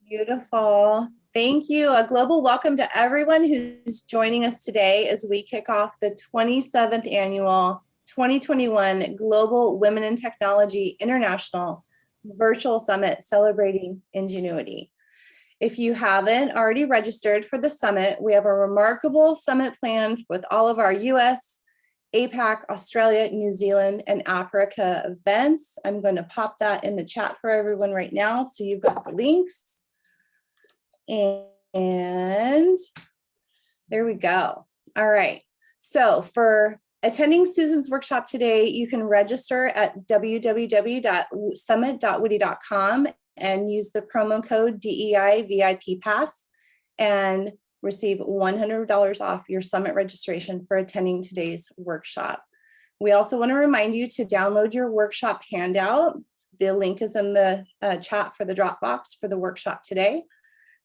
Beautiful. Thank you. A global welcome to everyone who's joining us today as we kick off the 27th annual 2021 Global Women in Technology International Virtual Summit celebrating Ingenuity. If you haven't already registered for the summit, we have a remarkable summit planned with all of our US, APAC, Australia, New Zealand, and Africa events. I'm going to pop that in the chat for everyone right now, so you've got the links. And there we go. All right. So for attending Susan's workshop today, you can register at www.summit.witi.com and use the promo code DEI VIP Pass and receive $100 off your summit registration for attending today's workshop. We also want to remind you to download your workshop handout. The link is in the chat for the Dropbox for the workshop today.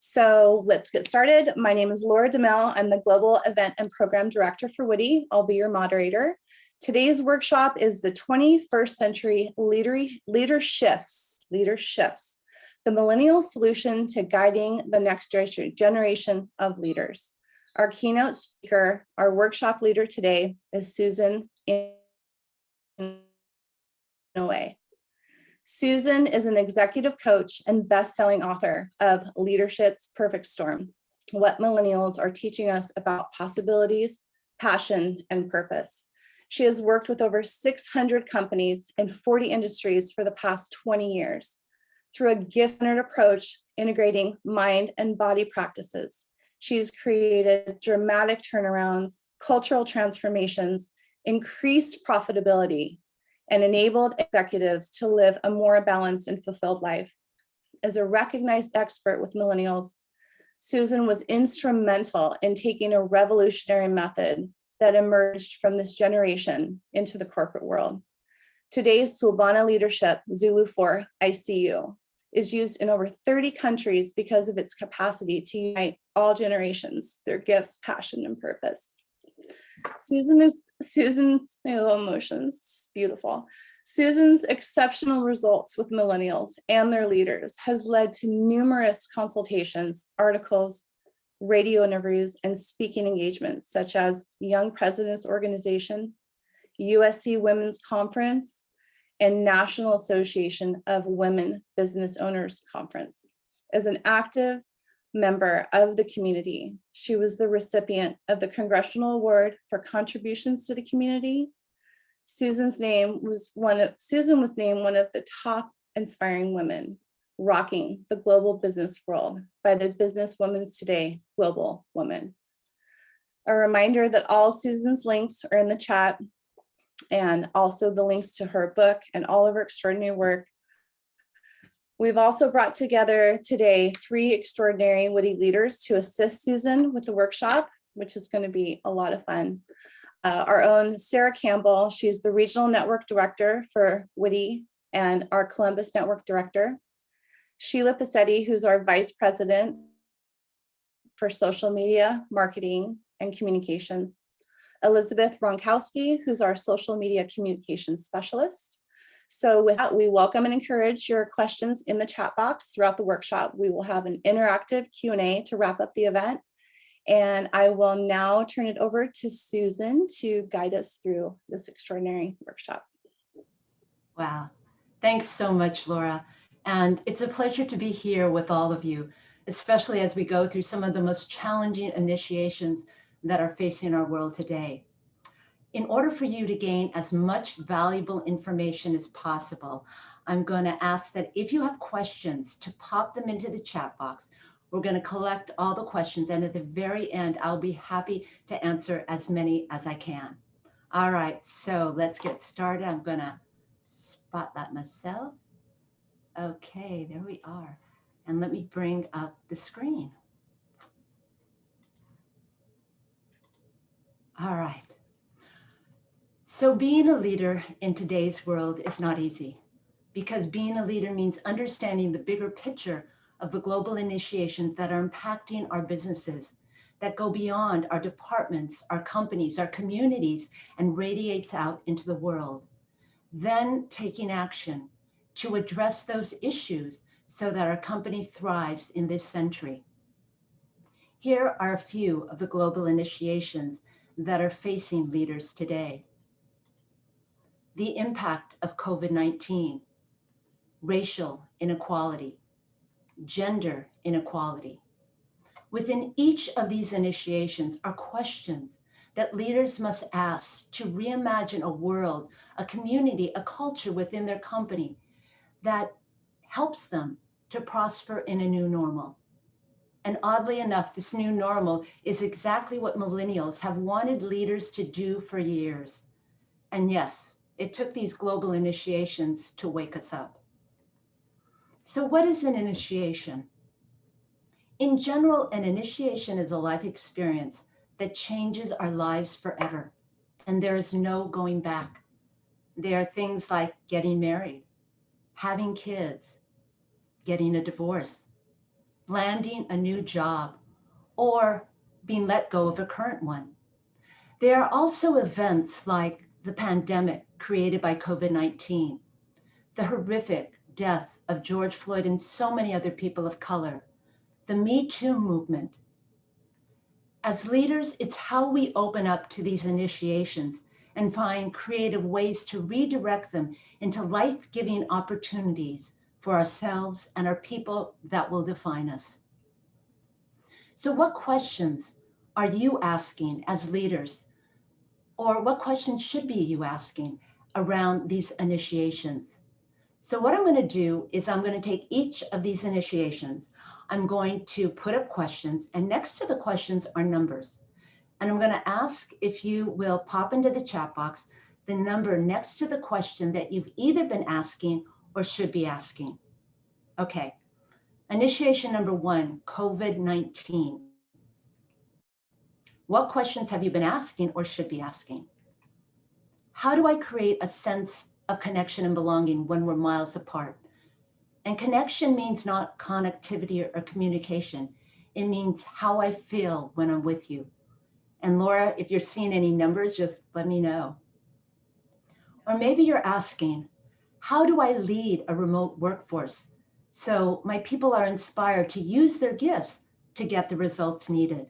So let's get started. My name is Laura DeMel. I'm the Global Event and Program Director for WITI. I'll be your moderator. Today's workshop is the 21st Century LeaderShifts, the Millennial Solution to Guiding the Next Generation of Leaders. Our keynote speaker, our workshop leader today is Susan Inouye. Susan is an executive coach and best-selling author of LeaderShifts Perfect Storm, What Millennials Are Teaching Us About Possibilities, Passion, and Purpose. She has worked with over 600 companies in 40 industries for the past 20 years. Through a gift-centered approach, integrating mind and body practices, she's created dramatic turnarounds, cultural transformations, increased profitability, and enabled executives to live a more balanced and fulfilled life. As a recognized expert with millennials, Susan was instrumental in taking a revolutionary method that emerged from this generation into the corporate world. Today's Salvona leadership, Zulu for I see you, is used in over 30 countries because of its capacity to unite all generations, their gifts, passion, and purpose. Susan's emotions, it's beautiful. Susan's exceptional results with millennials and their leaders has led to numerous consultations, articles, radio interviews, and speaking engagements, such as Young Presidents Organization, USC Women's Conference, and National Association of Women Business Owners Conference. As an active member of the community, she was the recipient of the Congressional Award for Contributions to the Community. Susan was named one of the top inspiring women rocking the global business world by the Business Women's Today Global Woman. A reminder that all Susan's links are in the chat, and also the links to her book and all of her extraordinary work. We've also brought together today 3 extraordinary WITI leaders to assist Susan with the workshop, which is going to be a lot of fun. Our own Sarah Campbell, she's the Regional Network Director for WITI and our Columbus Network Director. Sheila Passetti, who's our Vice President for Social Media, Marketing, and Communications. Elizabeth Ronkowski, who's our Social Media Communications Specialist. So with that, we welcome and encourage your questions in the chat box throughout the workshop. We will have an interactive Q&A to wrap up the event. And I will now turn it over to Susan to guide us through this extraordinary workshop. Wow, thanks so much, Laura. And it's a pleasure to be here with all of you, especially as we go through some of the most challenging initiations that are facing our world today. In order for you to gain as much valuable information as possible, I'm going to ask that if you have questions, to pop them into the chat box. We're going to collect all the questions, and at the very end, I'll be happy to answer as many as I can. All right, so let's get started. I'm going to spot that myself. Okay, there we are. And let me bring up the screen. All right. So being a leader in today's world is not easy, because being a leader means understanding the bigger picture of the global initiations that are impacting our businesses, that go beyond our departments, our companies, our communities, and radiates out into the world. Then taking action to address those issues so that our company thrives in this century. Here are a few of the global initiations that are facing leaders today. The impact of COVID-19, racial inequality, gender inequality. Within each of these initiations are questions that leaders must ask to reimagine a world, a community, a culture within their company that helps them to prosper in a new normal. And oddly enough, this new normal is exactly what millennials have wanted leaders to do for years. And yes, it took these global initiations to wake us up. So what is an initiation? In general, an initiation is a life experience that changes our lives forever, and there is no going back. There are things like getting married, having kids, getting a divorce, landing a new job, or being let go of a current one. There are also events like the pandemic created by COVID-19, the horrific death of George Floyd and so many other people of color, the Me Too movement. As leaders, it's how we open up to these initiations and find creative ways to redirect them into life-giving opportunities for ourselves and our people that will define us. So what questions are you asking as leaders? Or what questions should be you asking around these initiations? So what I'm going to do is I'm going to take each of these initiations. I'm going to put up questions, and next to the questions are numbers. And I'm going to ask if you will pop into the chat box the number next to the question that you've either been asking or should be asking. Okay. Initiation number 1, COVID-19. What questions have you been asking or should be asking? How do I create a sense of connection and belonging when we're miles apart? And connection means not connectivity or communication. It means how I feel when I'm with you. And Laura, if you're seeing any numbers, just let me know. Or maybe you're asking, how do I lead a remote workforce so my people are inspired to use their gifts to get the results needed?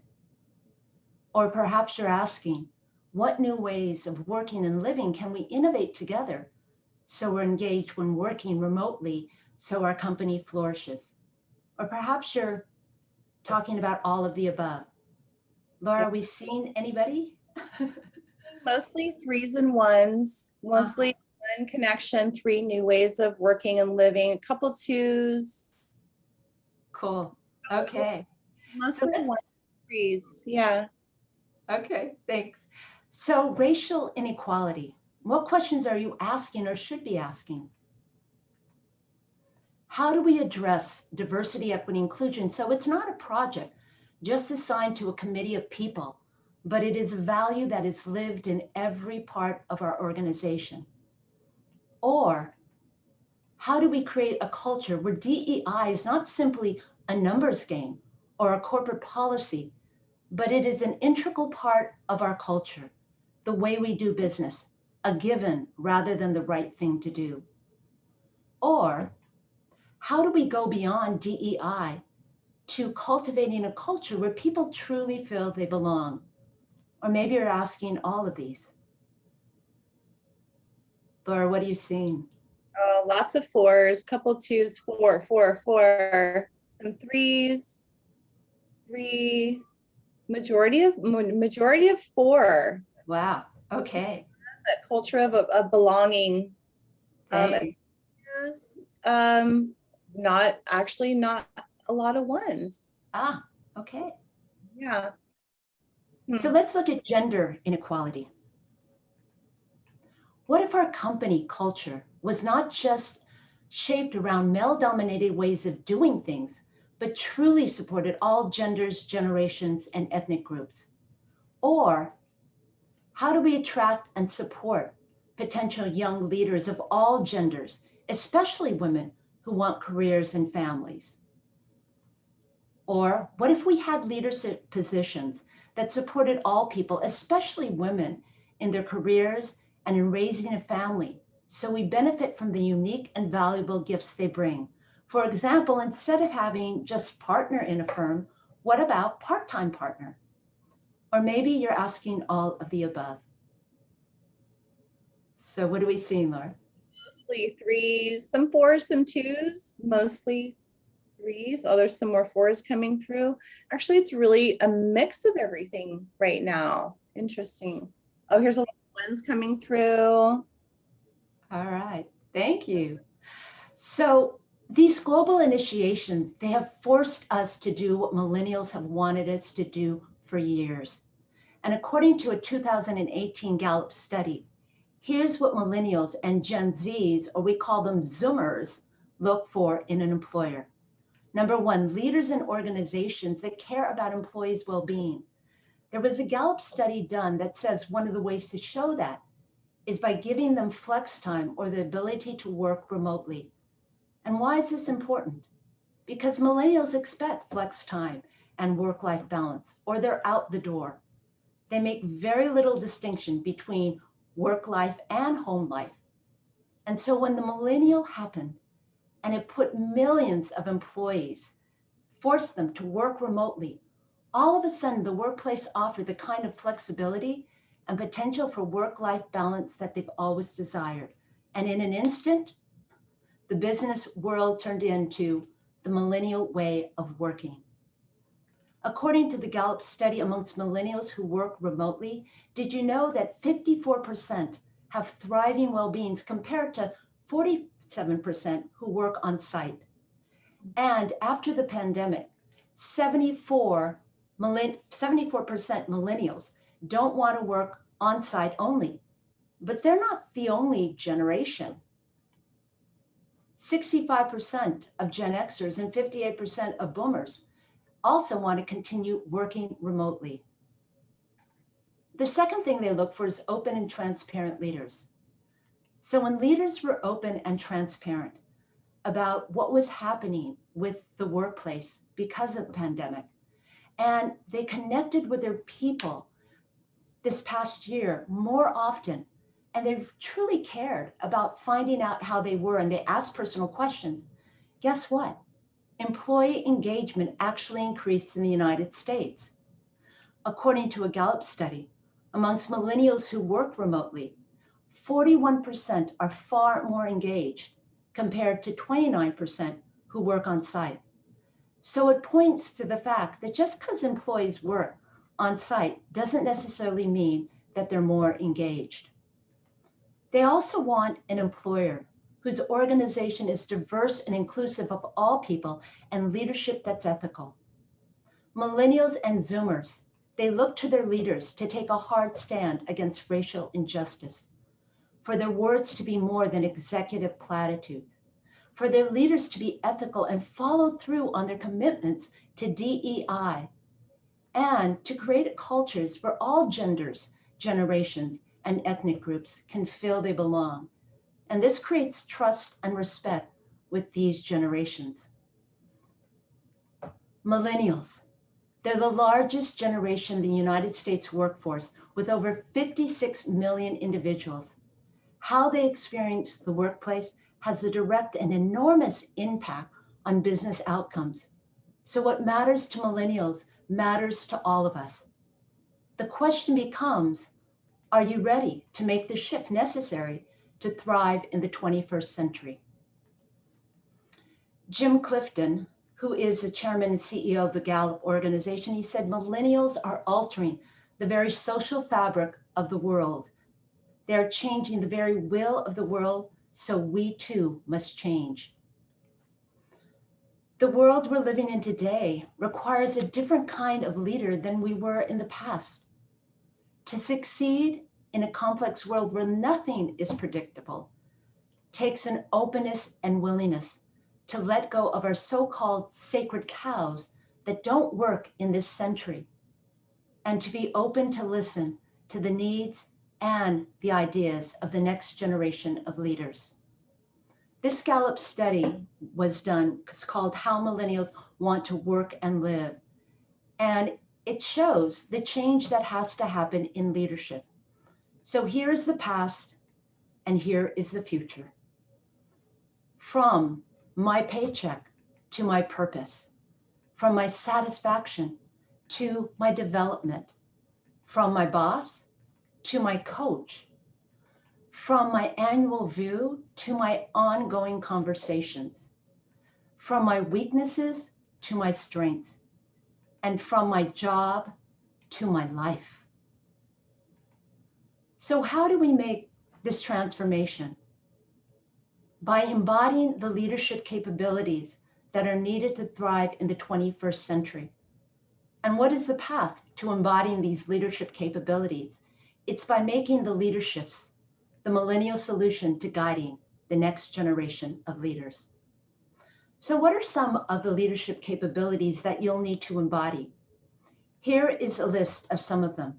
Or perhaps you're asking, what new ways of working and living can we innovate together so we're engaged when working remotely so our company flourishes? Or perhaps you're talking about all of the above. Laura, are we seeing anybody? Mostly 3s and 1s, mostly 1 connection, 3 new ways of working and living, a couple 2s. Cool. Okay. Mostly 1s, 3s. Yeah. Okay, thanks. So racial inequality, what questions are you asking or should be asking? How do we address diversity, equity, inclusion so it's not a project just assigned to a committee of people, but it is a value that is lived in every part of our organization? Or how do we create a culture where DEI is not simply a numbers game or a corporate policy, but it is an integral part of our culture, the way we do business, a given rather than the right thing to do? Or how do we go beyond DEI to cultivating a culture where people truly feel they belong? Or maybe you're asking all of these. Laura, what are you seeing? Lots of 4s, couple 2s, 4, 4, 4, some 3s, 3, majority of 4. Wow. Okay. That culture of belonging. Not a lot of 1s. Okay. Yeah. So let's look at gender inequality. What if our company culture was not just shaped around male-dominated ways of doing things, but truly supported all genders, generations, and ethnic groups? Or how do we attract and support potential young leaders of all genders, especially women who want careers and families? Or what if we had leadership positions that supported all people, especially women, in their careers and in raising a family, so we benefit from the unique and valuable gifts they bring For example, instead of having just partner in a firm, what about part-time partner? Or maybe you're asking all of the above. So what do we see, Laura? Mostly threes, some fours, some twos, mostly threes. Oh, there's some more fours coming through. Actually, it's really a mix of everything right now. Interesting. Oh, here's a lot of ones coming through. All right, thank you. So these global initiations, they have forced us to do what millennials have wanted us to do for years. And according to a 2018 Gallup study, here's what millennials and Gen Zs, or we call them Zoomers, look for in an employer. Number one, leaders and organizations that care about employees' well-being. There was a Gallup study done that says one of the ways to show that is by giving them flex time or the ability to work remotely. And why is this important? Because millennials expect flex time and work-life balance, or they're out the door. They make very little distinction between work life and home life. And so when the millennial happened and it put millions of employees, forced them to work remotely, all of a sudden the workplace offered the kind of flexibility and potential for work-life balance that they've always desired. And in an instant, the business world turned into the millennial way of working. According to the Gallup study amongst millennials who work remotely, did you know that 54% have thriving well-beings compared to 47% who work on site? And after the pandemic, 74% millennials don't want to work on site only, but they're not the only generation. 65% of Gen Xers and 58% of boomers also want to continue working remotely. The second thing they look for is open and transparent leaders. So when leaders were open and transparent about what was happening with the workplace because of the pandemic, and they connected with their people this past year more often, and they truly cared about finding out how they were, and they asked personal questions, guess what? Employee engagement actually increased in the United States. According to a Gallup study, amongst millennials who work remotely, 41% are far more engaged compared to 29% who work on site. So it points to the fact that just because employees work on site doesn't necessarily mean that they're more engaged. They also want an employer whose organization is diverse and inclusive of all people and leadership that's ethical. Millennials and Zoomers, they look to their leaders to take a hard stand against racial injustice, for their words to be more than executive platitudes, for their leaders to be ethical and follow through on their commitments to DEI, and to create cultures where all genders, generations, and ethnic groups can feel they belong. And this creates trust and respect with these generations. Millennials, they're the largest generation in the United States workforce with over 56 million individuals. How they experience the workplace has a direct and enormous impact on business outcomes. So what matters to millennials matters to all of us. The question becomes, are you ready to make the shift necessary to thrive in the 21st century? Jim Clifton, who is the chairman and CEO of the Gallup organization, he said, millennials are altering the very social fabric of the world. They're changing the very will of the world, so we too must change. The world we're living in today requires a different kind of leader than we were in the past. To succeed in a complex world where nothing is predictable takes an openness and willingness to let go of our so-called sacred cows that don't work in this century, and to be open to listen to the needs and the ideas of the next generation of leaders. This Gallup study was done, it's called How Millennials Want to Work and Live, and it shows the change that has to happen in leadership. So here is the past, and here is the future. From my paycheck to my purpose, from my satisfaction to my development, from my boss to my coach, from my annual view to my ongoing conversations, from my weaknesses to my strengths, and from my job to my life. So how do we make this transformation? By embodying the leadership capabilities that are needed to thrive in the 21st century. And what is the path to embodying these leadership capabilities? It's by making the LeaderShifts the millennial solution to guiding the next generation of leaders. So what are some of the leadership capabilities that you'll need to embody? Here is a list of some of them.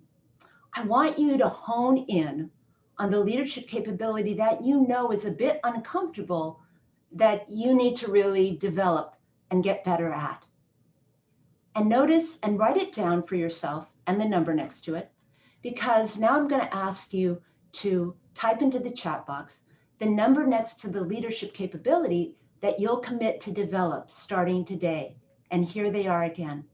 I want you to hone in on the leadership capability that you know is a bit uncomfortable, that you need to really develop and get better at. And notice and write it down for yourself and the number next to it, because now I'm going to ask you to type into the chat box the number next to the leadership capability that you'll commit to develop starting today. And here they are again.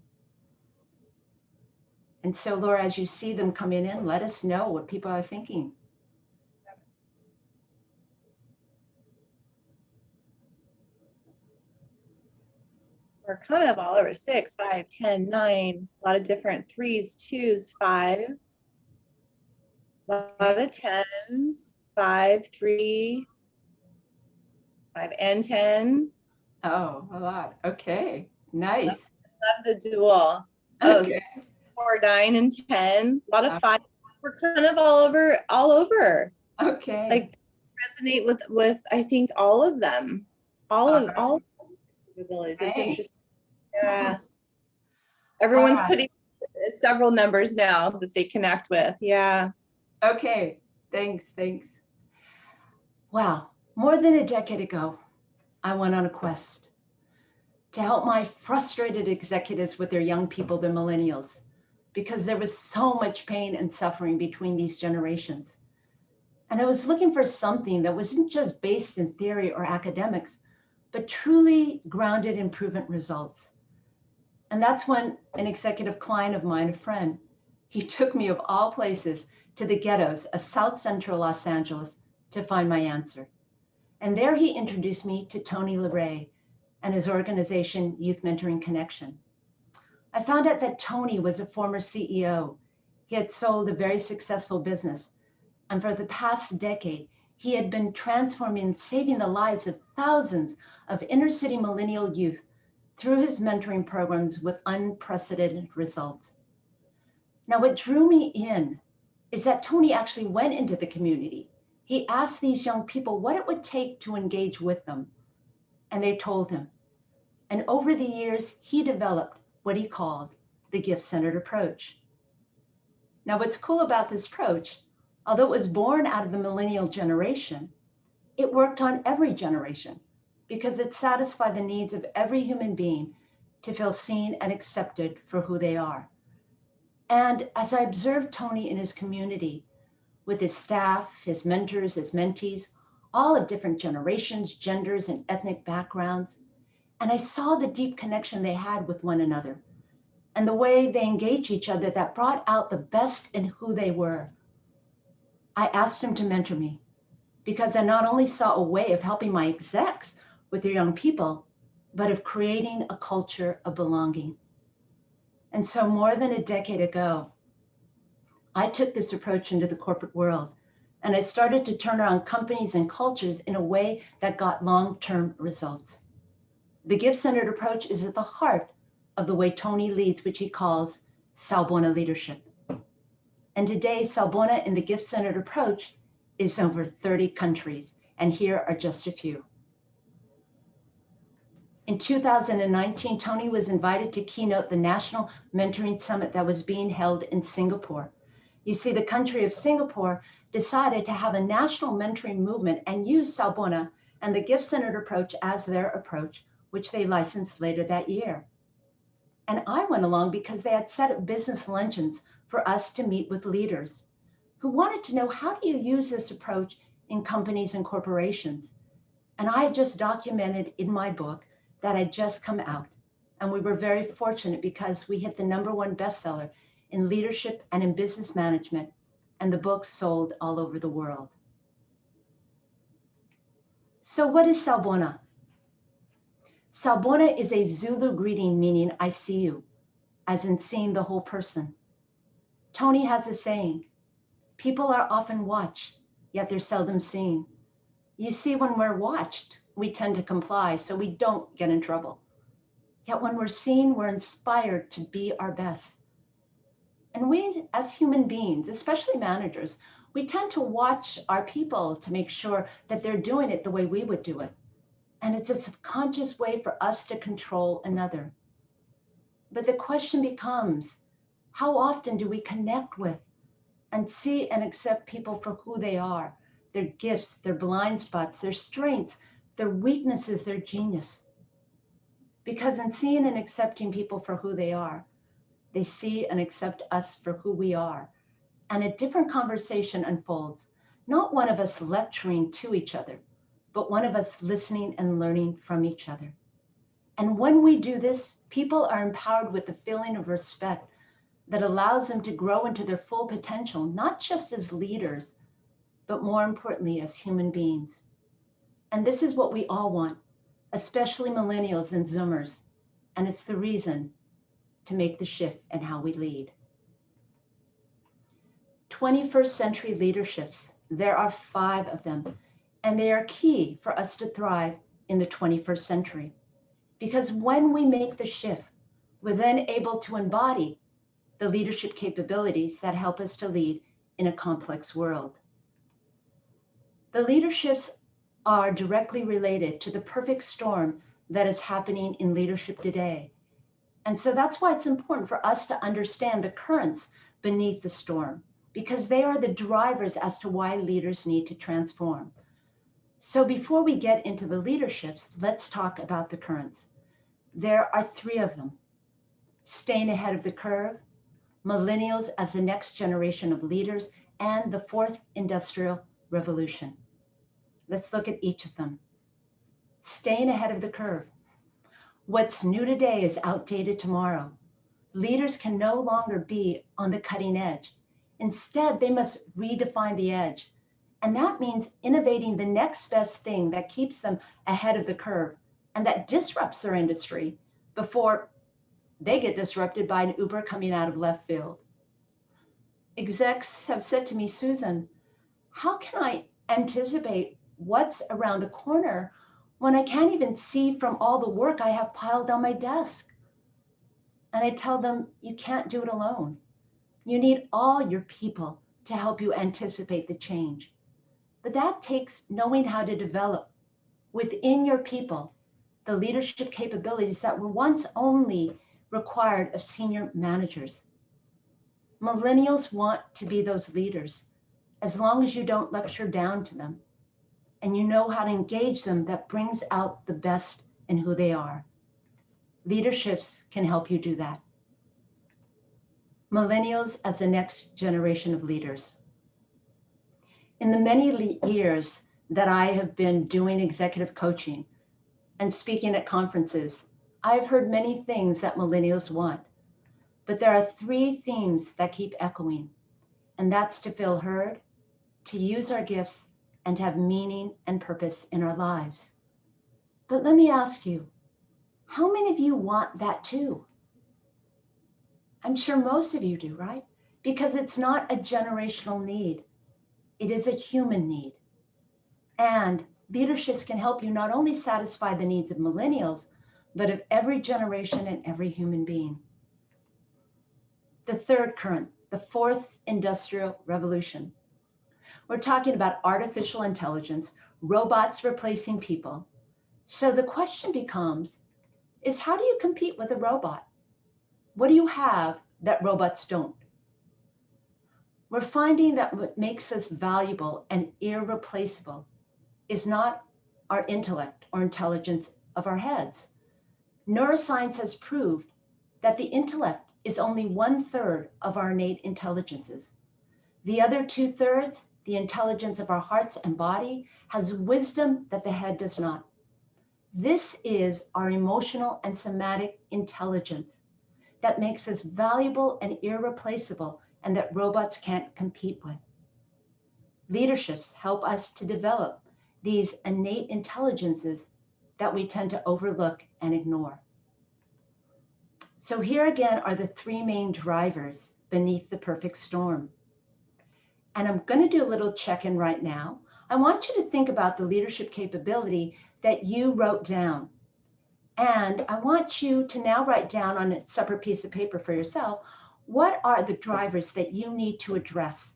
And so, Laura, as you see them coming in, let us know what people are thinking. We're kind of all over 6, 5, 10, 9, a lot of different 3s, 2s, 5, a lot of 10s, 5, 3, 5 and 10. Oh, a lot. Okay, nice. Love the dual. Okay. 4, 9, and 10. A lot of 5. We're kind of all over. Okay. Like resonate with I think all of them. All of capabilities. It's interesting. Yeah. Everyone's putting several numbers now that they connect with. Yeah. Okay. Thanks. Wow. More than a decade ago, I went on a quest to help my frustrated executives with their young people, the millennials, because there was so much pain and suffering between these generations. And I was looking for something that wasn't just based in theory or academics, but truly grounded in proven results. And that's when an executive client of mine, a friend, he took me of all places to the ghettos of South Central Los Angeles to find my answer. And there he introduced me to Tony LaRae and his organization, Youth Mentoring Connection. I found out that Tony was a former CEO. He had sold a very successful business. And for the past decade, he had been transforming and saving the lives of thousands of inner city millennial youth through his mentoring programs with unprecedented results. Now, what drew me in is that Tony actually went into the community. He asked these young people what it would take to engage with them, and they told him. And over the years, he developed what he called the gift-centered approach. Now, what's cool about this approach, although it was born out of the millennial generation, it worked on every generation because it satisfied the needs of every human being to feel seen and accepted for who they are. And as I observed Tony in his community, with his staff, his mentors, his mentees, all of different generations, genders, and ethnic backgrounds, and I saw the deep connection they had with one another and the way they engaged each other that brought out the best in who they were. I asked him to mentor me because I not only saw a way of helping my execs with their young people, but of creating a culture of belonging. And so more than a decade ago, I took this approach into the corporate world, and I started to turn around companies and cultures in a way that got long-term results. The gift-centered approach is at the heart of the way Tony leads, which he calls Salvona leadership. And today, Salvona in the gift-centered approach is over 30 countries, and here are just a few. In 2019, Tony was invited to keynote the National Mentoring Summit that was being held in Singapore. You see, the country of Singapore decided to have a national mentoring movement and use Salvona and the gift-centered approach as their approach, which they licensed later that year. And I went along because they had set up business luncheons for us to meet with leaders who wanted to know, how do you use this approach in companies and corporations? And I had just documented in my book that had just come out. And we were very fortunate because we hit the #1 bestseller in leadership and in business management, and the book sold all over the world. So what is Salvona? Salvona is a Zulu greeting meaning I see you, as in seeing the whole person. Tony has a saying, people are often watched, yet they're seldom seen. You see, when we're watched, we tend to comply so we don't get in trouble. Yet when we're seen, we're inspired to be our best. And we, as human beings, especially managers, we tend to watch our people to make sure that they're doing it the way we would do it. And it's a subconscious way for us to control another. But the question becomes, how often do we connect with and see and accept people for who they are, their gifts, their blind spots, their strengths, their weaknesses, their genius? Because in seeing and accepting people for who they are, they see and accept us for who we are. And a different conversation unfolds, not one of us lecturing to each other, but one of us listening and learning from each other. And when we do this, people are empowered with the feeling of respect that allows them to grow into their full potential, not just as leaders, but more importantly, as human beings. And this is what we all want, especially millennials and Zoomers. And it's the reason to make the shift in how we lead. 21st century leaderships, there are 5 of them, and they are key for us to thrive in the 21st century. Because when we make the shift, we're then able to embody the leadership capabilities that help us to lead in a complex world. The leaderships are directly related to the perfect storm that is happening in leadership today. And so that's why it's important for us to understand the currents beneath the storm, because they are the drivers as to why leaders need to transform. So before we get into the leaderships, let's talk about the currents. There are 3 of them: staying ahead of the curve, millennials as the next generation of leaders, and the 4th industrial revolution. Let's look at each of them. Staying ahead of the curve. What's new today is outdated tomorrow. Leaders can no longer be on the cutting edge. Instead, they must redefine the edge. And that means innovating the next best thing that keeps them ahead of the curve and that disrupts their industry before they get disrupted by an Uber coming out of left field. Execs have said to me, Susan, how can I anticipate what's around the corner when I can't even see from all the work I have piled on my desk? And I tell them, you can't do it alone. You need all your people to help you anticipate the change. But that takes knowing how to develop within your people the leadership capabilities that were once only required of senior managers. Millennials want to be those leaders as long as you don't lecture down to them and you know how to engage them that brings out the best in who they are. LeaderShifts can help you do that. Millennials as the next generation of leaders. In the many years that I have been doing executive coaching and speaking at conferences, I've heard many things that millennials want, but there are 3 themes that keep echoing, and that's to feel heard, to use our gifts, and to have meaning and purpose in our lives. But let me ask you, how many of you want that too? I'm sure most of you do, right? Because it's not a generational need. It is a human need. And LeaderShifts can help you not only satisfy the needs of millennials, but of every generation and every human being. The 3rd current, the 4th industrial revolution. We're talking about artificial intelligence, robots replacing people. So the question becomes, is how do you compete with a robot? What do you have that robots don't? We're finding that what makes us valuable and irreplaceable is not our intellect or intelligence of our heads. Neuroscience has proved that the intellect is only 1/3 of our innate intelligences. The other 2/3, the intelligence of our hearts and body, has wisdom that the head does not. This is our emotional and somatic intelligence that makes us valuable and irreplaceable and that robots can't compete with. LeaderShifts help us to develop these innate intelligences that we tend to overlook and ignore. So here again are the three main drivers beneath the perfect storm. And I'm going to do a little check-in right now. I want you to think about the leadership capability that you wrote down. And I want you to now write down on a separate piece of paper for yourself, what are the drivers that you need to address?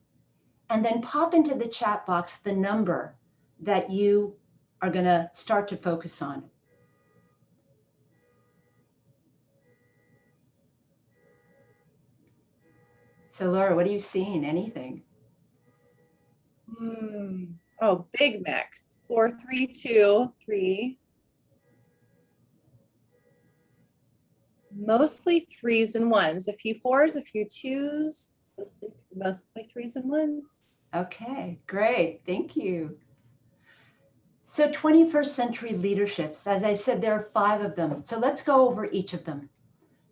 And then pop into the chat box the number that you are going to start to focus on. So Laura, what are you seeing? Anything? Oh, big mix. 4, 3, 2, 3. Mostly 3s and 1s. A few 4s, a few 2s. Mostly 3s and 1s. Okay, great. Thank you. So 21st century leaderships, as I said, there are 5 of them. So let's go over each of them.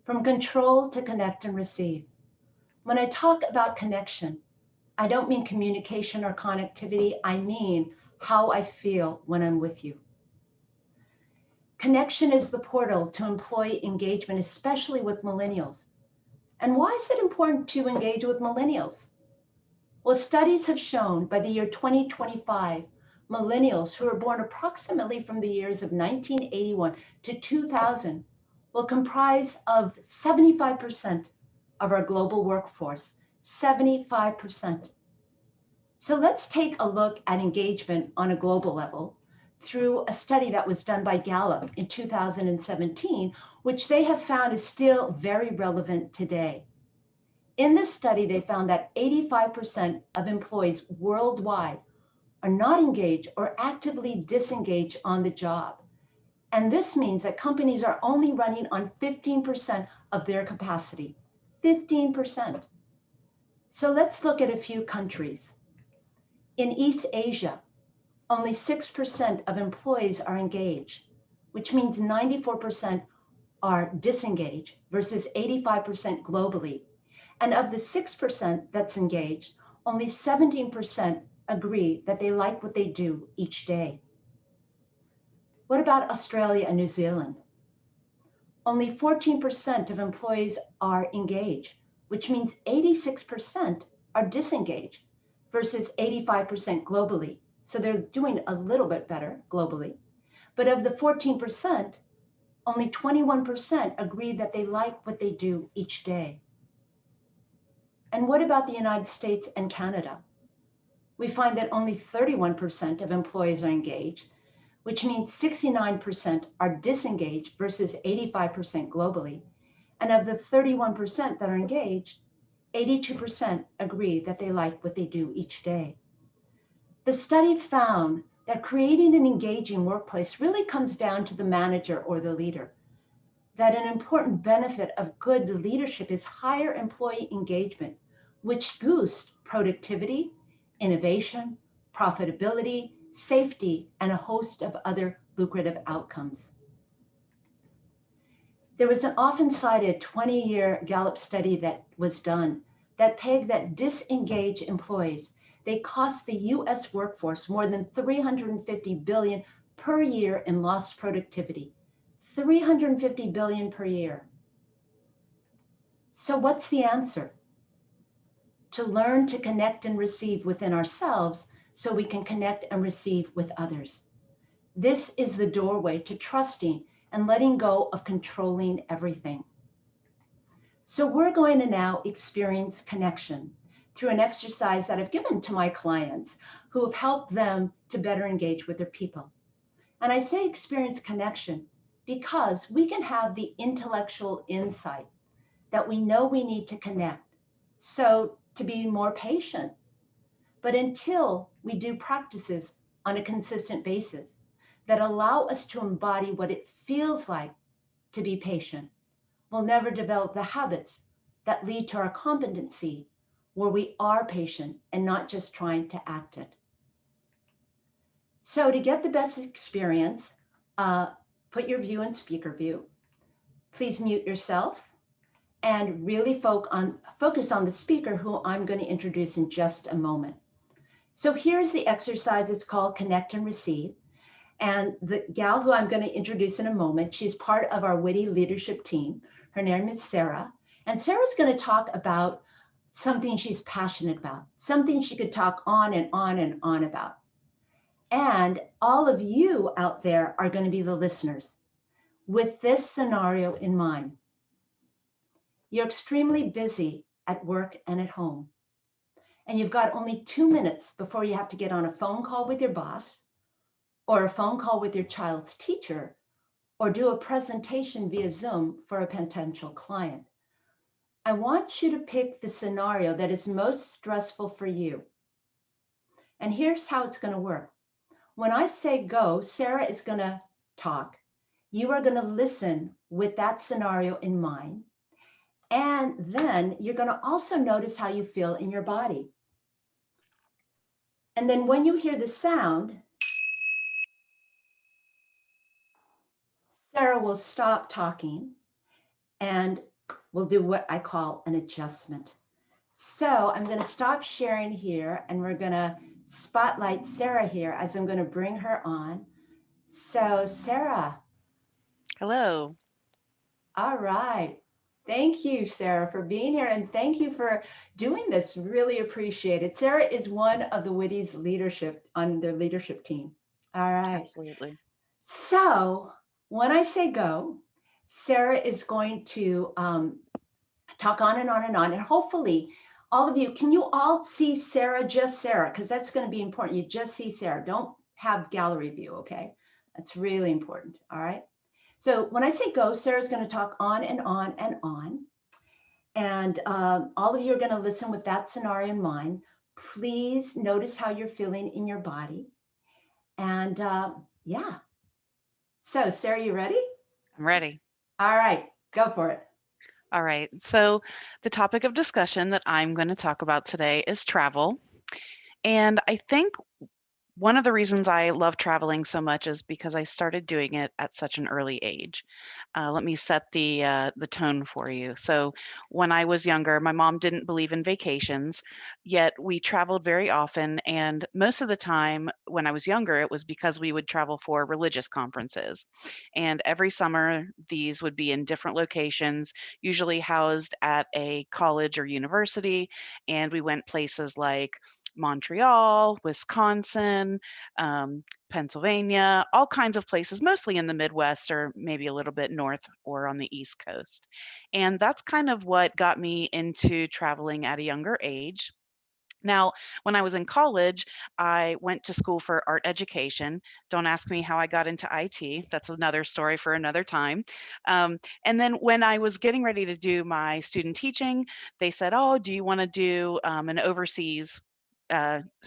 From control to connect and receive. When I talk about connection, I don't mean communication or connectivity. I mean how I feel when I'm with you. Connection is the portal to employee engagement, especially with millennials. And why is it important to engage with millennials? Well, studies have shown by the year 2025, millennials who were born approximately from the years of 1981 to 2000 will comprise of 75% of our global workforce, 75%. So let's take a look at engagement on a global level through a study that was done by Gallup in 2017, which they have found is still very relevant today. In this study, they found that 85% of employees worldwide are not engaged or actively disengaged on the job. And this means that companies are only running on 15% of their capacity, 15%. So let's look at a few countries. In East Asia, only 6% of employees are engaged, which means 94% are disengaged versus 85% globally. And of the 6% that's engaged, only 17% agree that they like what they do each day. What about Australia and New Zealand? Only 14% of employees are engaged, which means 86% are disengaged versus 85% globally. So they're doing a little bit better globally. But of the 14%, only 21% agree that they like what they do each day. And what about the United States and Canada? We find that only 31% of employees are engaged, which means 69% are disengaged versus 85% globally. And of the 31% that are engaged, 82% agree that they like what they do each day. The study found that creating an engaging workplace really comes down to the manager or the leader. That an important benefit of good leadership is higher employee engagement, which boosts productivity, innovation, profitability, safety, and a host of other lucrative outcomes. There was an often cited 20-year Gallup study that was done that pegged that disengaged employees, they cost the US workforce more than $350 billion per year in lost productivity. $350 billion per year. So what's the answer? To learn to connect and receive within ourselves so we can connect and receive with others. This is the doorway to trusting and letting go of controlling everything. So we're going to now experience connection through an exercise that I've given to my clients who have helped them to better engage with their people. And I say experience connection because we can have the intellectual insight that we know we need to connect, so to be more patient. But until we do practices on a consistent basis that allow us to embody what it feels like to be patient, we'll never develop the habits that lead to our competency where we are patient and not just trying to act it. So to get the best experience, put your view in speaker view. Please mute yourself and really focus on the speaker who I'm going to introduce in just a moment. So here's the exercise. It's called Connect and Receive. And the gal who I'm going to introduce in a moment, she's part of our WITI leadership team. Her name is Sarah. And Sarah's going to talk about something she's passionate about, something she could talk on and on and on about. And all of you out there are going to be the listeners with this scenario in mind. You're extremely busy at work and at home. And you've got only 2 minutes before you have to get on a phone call with your boss, or a phone call with your child's teacher, or do a presentation via Zoom for a potential client. I want you to pick the scenario that is most stressful for you. And here's how it's going to work. When I say go, Sarah is going to talk. You are going to listen with that scenario in mind. And then you're going to also notice how you feel in your body. And then when you hear the sound, Sarah will stop talking and we'll do what I call an adjustment. So I'm going to stop sharing here and we're going to spotlight Sarah here as I'm going to bring her on. So Sarah. Hello. All right. Thank you, Sarah, for being here. And thank you for doing this. Really appreciate it. Sarah is one of the WITI's leadership on their leadership team. All right. Absolutely. So when I say go, Sarah is going to talk on and on and on. And hopefully all of you, can you all see Sarah, just Sarah? Because that's going to be important. You just see Sarah. Don't have gallery view, okay? That's really important, all right? So when I say go, Sarah's going to talk on and on and on. And all of you are going to listen with that scenario in mind. Please notice how you're feeling in your body. And yeah. So Sarah, you ready? I'm ready. All right, go for it. All right. So the topic of discussion that I'm going to talk about today is travel. And I think one of the reasons I love traveling so much is because I started doing it at such an early age. Let me set the tone for you. So when I was younger, my mom didn't believe in vacations, yet we traveled very often. And most of the time when I was younger, it was because we would travel for religious conferences. And every summer, these would be in different locations, usually housed at a college or university. And we went places like Montreal, Wisconsin, Pennsylvania, all kinds of places, mostly in the Midwest or maybe a little bit north or on the East Coast. And that's kind of what got me into traveling at a younger age. Now, when I was in college, I went to school for art education. Don't ask me how I got into IT. That's another story for another time. And then when I was getting ready to do my student teaching, they said, oh, do you want to do an overseas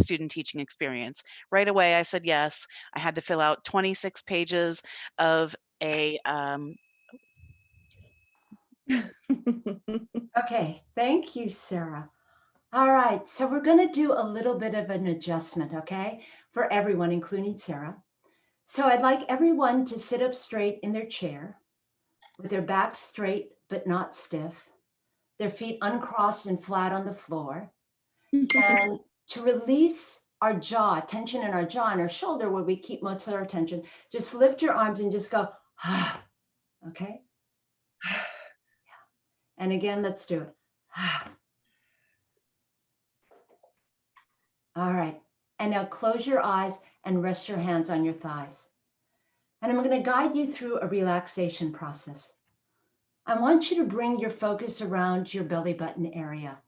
student teaching experience? Right away, I said yes. I had to fill out 26 pages of a Okay, thank you, Sarah. All right, so we're going to do a little bit of an adjustment, okay, for everyone, including Sarah. So I'd like everyone to sit up straight in their chair with their back straight but not stiff, their feet uncrossed and flat on the floor, and to release our jaw, tension in our jaw and our shoulder where we keep most of our attention, just lift your arms and just go, ah, okay? Yeah. And again, let's do it. Ah. All right. And now close your eyes and rest your hands on your thighs. And I'm going to guide you through a relaxation process. I want you to bring your focus around your belly button area.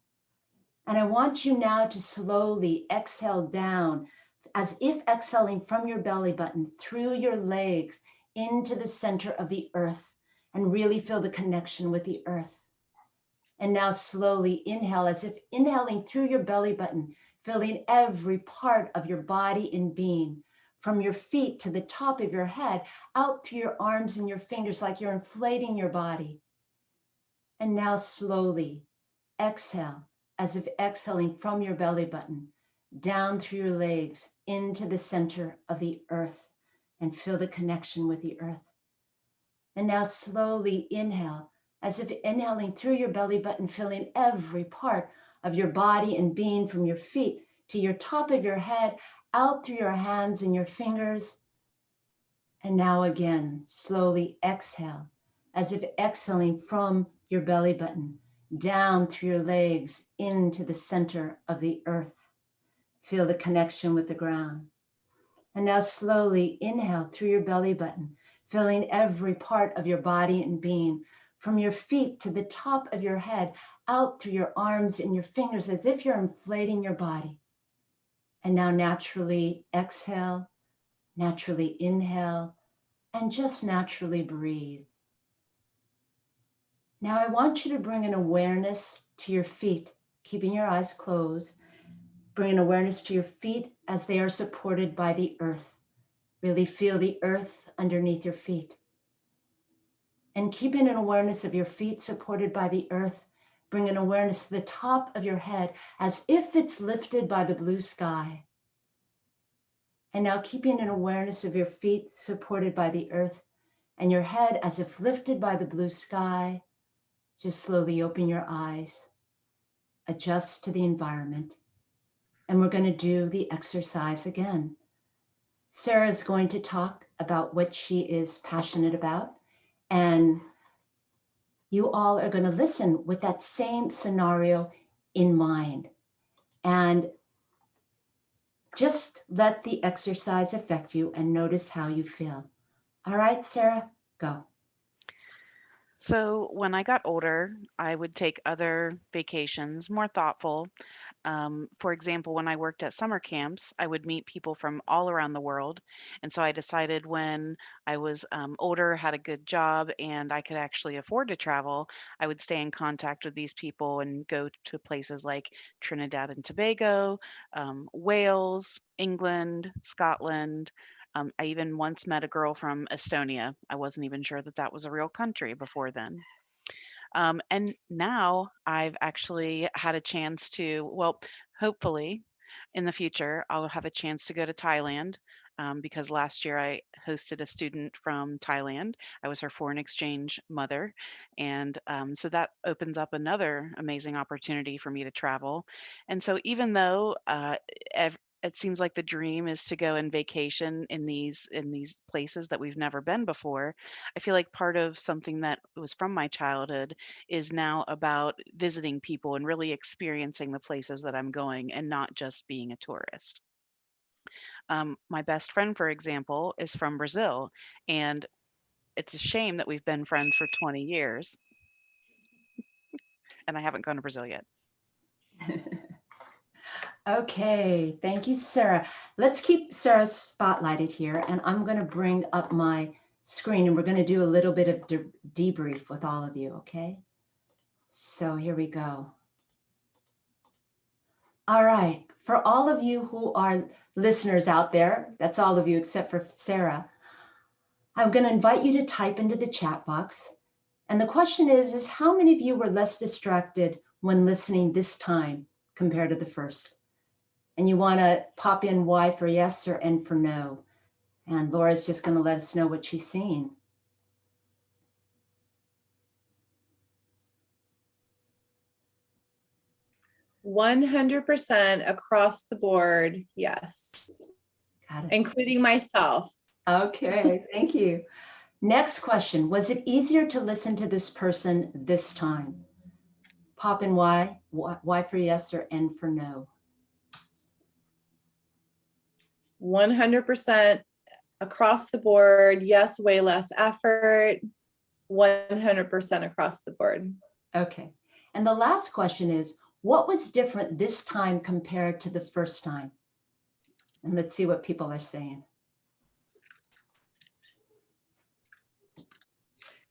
And I want you now to slowly exhale down, as if exhaling from your belly button through your legs into the center of the earth, and really feel the connection with the earth. And now slowly inhale, as if inhaling through your belly button, filling every part of your body and being, from your feet to the top of your head, out through your arms and your fingers, like you're inflating your body. And now slowly exhale as if exhaling from your belly button, down through your legs, into the center of the earth, and feel the connection with the earth. And now slowly inhale, as if inhaling through your belly button, feeling every part of your body and being from your feet to your top of your head, out through your hands and your fingers. And now again, slowly exhale, as if exhaling from your belly button, down through your legs, into the center of the earth. Feel the connection with the ground. And now slowly inhale through your belly button, filling every part of your body and being, from your feet to the top of your head, out through your arms and your fingers, as if you're inflating your body. And now naturally exhale, naturally inhale, and just naturally breathe. Now I want you to bring an awareness to your feet, keeping your eyes closed. Bring an awareness to your feet as they are supported by the earth. Really feel the earth underneath your feet. And keeping an awareness of your feet supported by the earth, bring an awareness to the top of your head as if it's lifted by the blue sky. And now keeping an awareness of your feet supported by the earth and your head as if lifted by the blue sky, just slowly open your eyes, adjust to the environment, and we're going to do the exercise again. Sarah is going to talk about what she is passionate about, and you all are going to listen with that same scenario in mind. And just let the exercise affect you and notice how you feel. All right, Sarah, go. So when I got older, I would take other vacations, more thoughtful. For example, when I worked at summer camps, I would meet people from all around the world. And so I decided when I was older, had a good job, and I could actually afford to travel, I would stay in contact with these people and go to places like Trinidad and Tobago, Wales, England, Scotland. I even once met a girl from Estonia. I wasn't even sure that that was a real country before then. And now I've actually had a chance to, well, hopefully in the future, I'll have a chance to go to Thailand because last year I hosted a student from Thailand. I was her foreign exchange mother. And so that opens up another amazing opportunity for me to travel. And so even though it seems like the dream is to go and vacation in these places that we've never been before, I feel like part of something that was from my childhood is now about visiting people and really experiencing the places that I'm going and not just being a tourist. My best friend, for example, is from Brazil, and it's a shame that we've been friends for 20 years, and I haven't gone to Brazil yet. Okay, thank you, Sarah. Let's keep Sarah spotlighted here, and I'm going to bring up my screen, and we're going to do a little bit of debrief with all of you, okay? So here we go. All right, for all of you who are listeners out there, that's all of you except for Sarah, I'm going to invite you to type into the chat box. And the question is how many of you were less distracted when listening this time compared to the first? And you want to pop in Y for yes or N for no. And Laura's just going to let us know what she's seeing. %100 across the board, yes. Got it. Including myself. Okay, thank you. Next question, was it easier to listen to this person this time? Pop in Y for yes or N for no. 100% across the board, yes, way less effort, 100% across the board. Okay, and the last question is, what was different this time compared to the first time? And let's see what people are saying.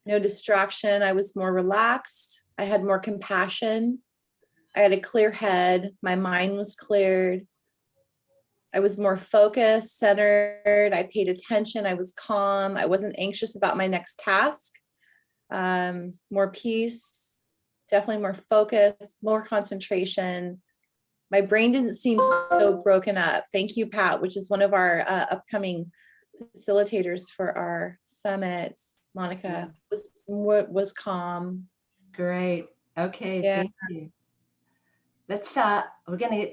No distraction. I was more relaxed. I had more compassion. I had a clear head. My mind was cleared. I was more focused, centered. I paid attention. I was calm. I wasn't anxious about my next task. More peace. definitely more focus, more concentration. My brain didn't seem so broken up. Thank you, Pat, which is one of our upcoming facilitators for our summit. Monica was calm. Great. Okay, Yeah. thank you. Let's we're gonna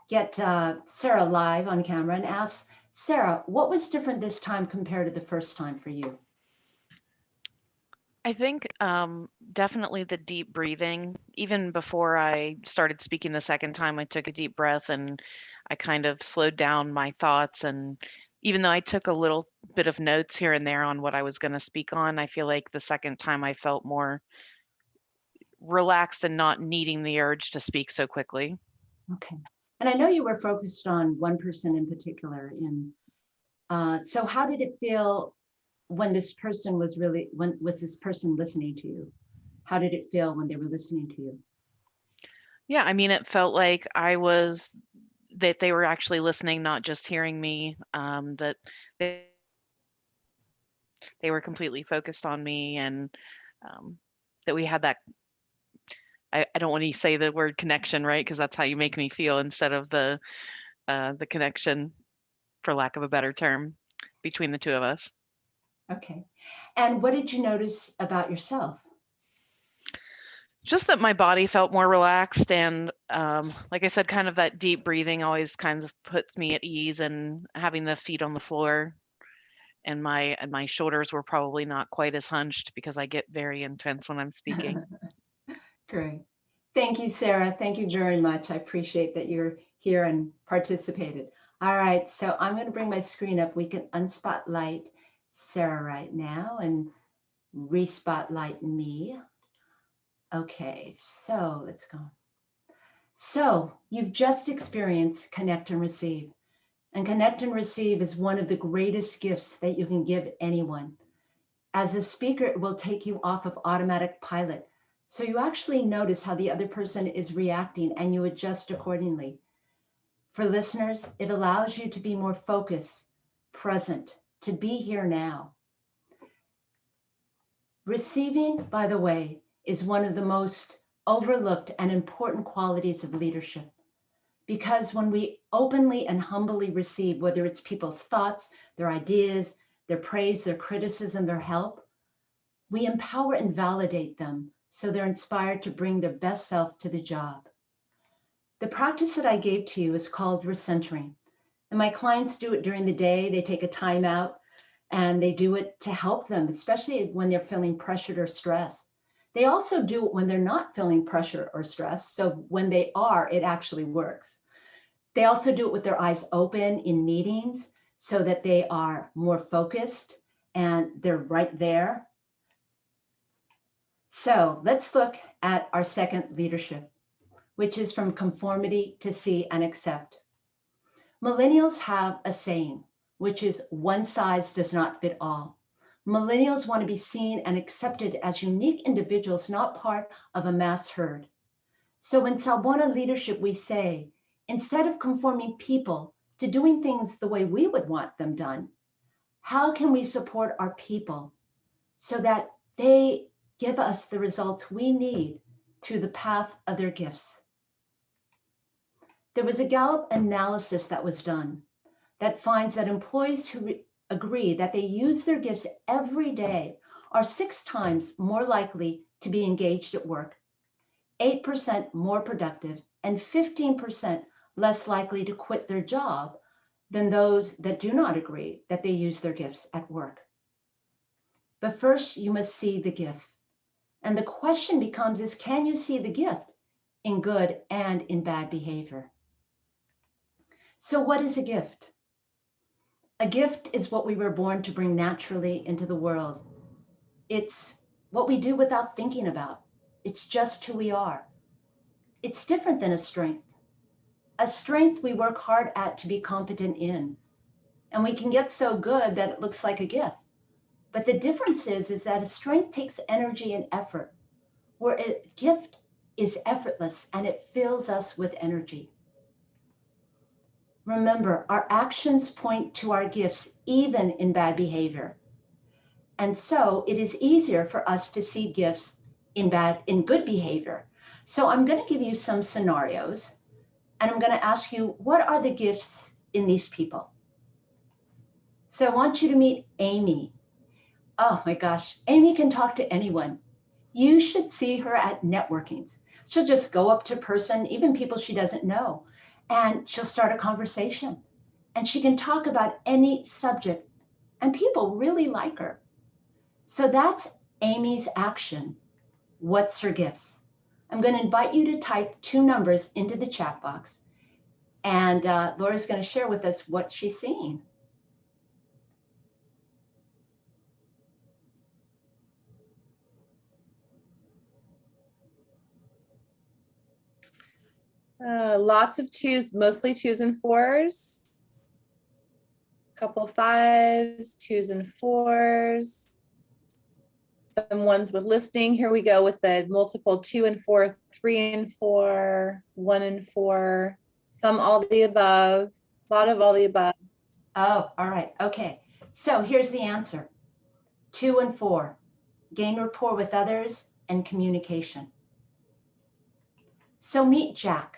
get Sarah live on camera and ask Sarah, what was different this time compared to the first time for you? I think definitely the deep breathing. Even before I started speaking the second time, I took a deep breath and I kind of slowed down my thoughts. And even though I took a little bit of notes here and there on what I was going to speak on, I feel like the second time I felt more relaxed and not needing the urge to speak so quickly. Okay. And I know you were focused on one person in particular. So how did it feel when this person was this person listening to you? How did it feel when they were listening to you? Yeah, I mean, it felt like that they were actually listening, not just hearing me, that they were completely focused on me, and that we had that, I don't want to say the word connection, right? Because that's how you make me feel instead of the connection, for lack of a better term, between the two of us. Okay. And what did you notice about yourself? Just that my body felt more relaxed, and like I said, kind of that deep breathing always kind of puts me at ease, and having the feet on the floor, and my shoulders were probably not quite as hunched because I get very intense when I'm speaking. Great. Thank you, Sarah. Thank you very much. I appreciate that you're here and participated. All right, so I'm going to bring my screen up. We can unspotlight Sarah right now and respotlight me. Okay, so let's go. So you've just experienced Connect and Receive. And Connect and Receive is one of the greatest gifts that you can give anyone. As a speaker, it will take you off of automatic pilot. So you actually notice how the other person is reacting and you adjust accordingly. For listeners, it allows you to be more focused, present, to be here now. Receiving, by the way, is one of the most overlooked and important qualities of leadership. Because when we openly and humbly receive, whether it's people's thoughts, their ideas, their praise, their criticism, their help, we empower and validate them so they're inspired to bring their best self to the job. The practice that I gave to you is called Recentering. And my clients do it during the day. They take a time out and they do it to help them, especially when they're feeling pressured or stressed. They also do it when they're not feeling pressure or stress. So when they are, it actually works. They also do it with their eyes open in meetings so that they are more focused and they're right there. So let's look at our second leadership, which is from conformity to see and accept. Millennials have a saying, which is one size does not fit all. Millennials want to be seen and accepted as unique individuals, not part of a mass herd. So in Salvona leadership, we say, instead of conforming people to doing things the way we would want them done, how can we support our people so that they give us the results we need through the path of their gifts? There was a Gallup analysis that was done that finds that employees who agree that they use their gifts every day are 6 times more likely to be engaged at work, 8% more productive, and 15% less likely to quit their job than those that do not agree that they use their gifts at work. But first, you must see the gift. And the question becomes is, can you see the gift in good and in bad behavior? So what is a gift? A gift is what we were born to bring naturally into the world. It's what we do without thinking about. It's just who we are. It's different than a strength. A strength we work hard at to be competent in. And we can get so good that it looks like a gift. But the difference is that a strength takes energy and effort, where a gift is effortless and it fills us with energy. Remember, our actions point to our gifts, even in bad behavior. And so it is easier for us to see gifts in good behavior. So I'm going to give you some scenarios, and I'm going to ask you, what are the gifts in these people? So I want you to meet Amy. Oh my gosh, Amy can talk to anyone. You should see her at networkings. She'll just go up to a person, even people she doesn't know, and she'll start a conversation. And she can talk about any subject, and people really like her. So that's Amy's action. What's her gifts? I'm going to invite you to type 2 numbers into the chat box. And Laura's going to share with us what she's seeing. Lots of 2s, mostly 2s and 4s. Couple 5s, 2s and 4s. Some ones with listening. Here we go with the multiple 2 and 4, 3 and 4, 1 and 4. Some all the above. A lot of all the above. Oh, all right. Okay. So here's the answer. 2 and 4. Gain rapport with others and communication. So meet Jack.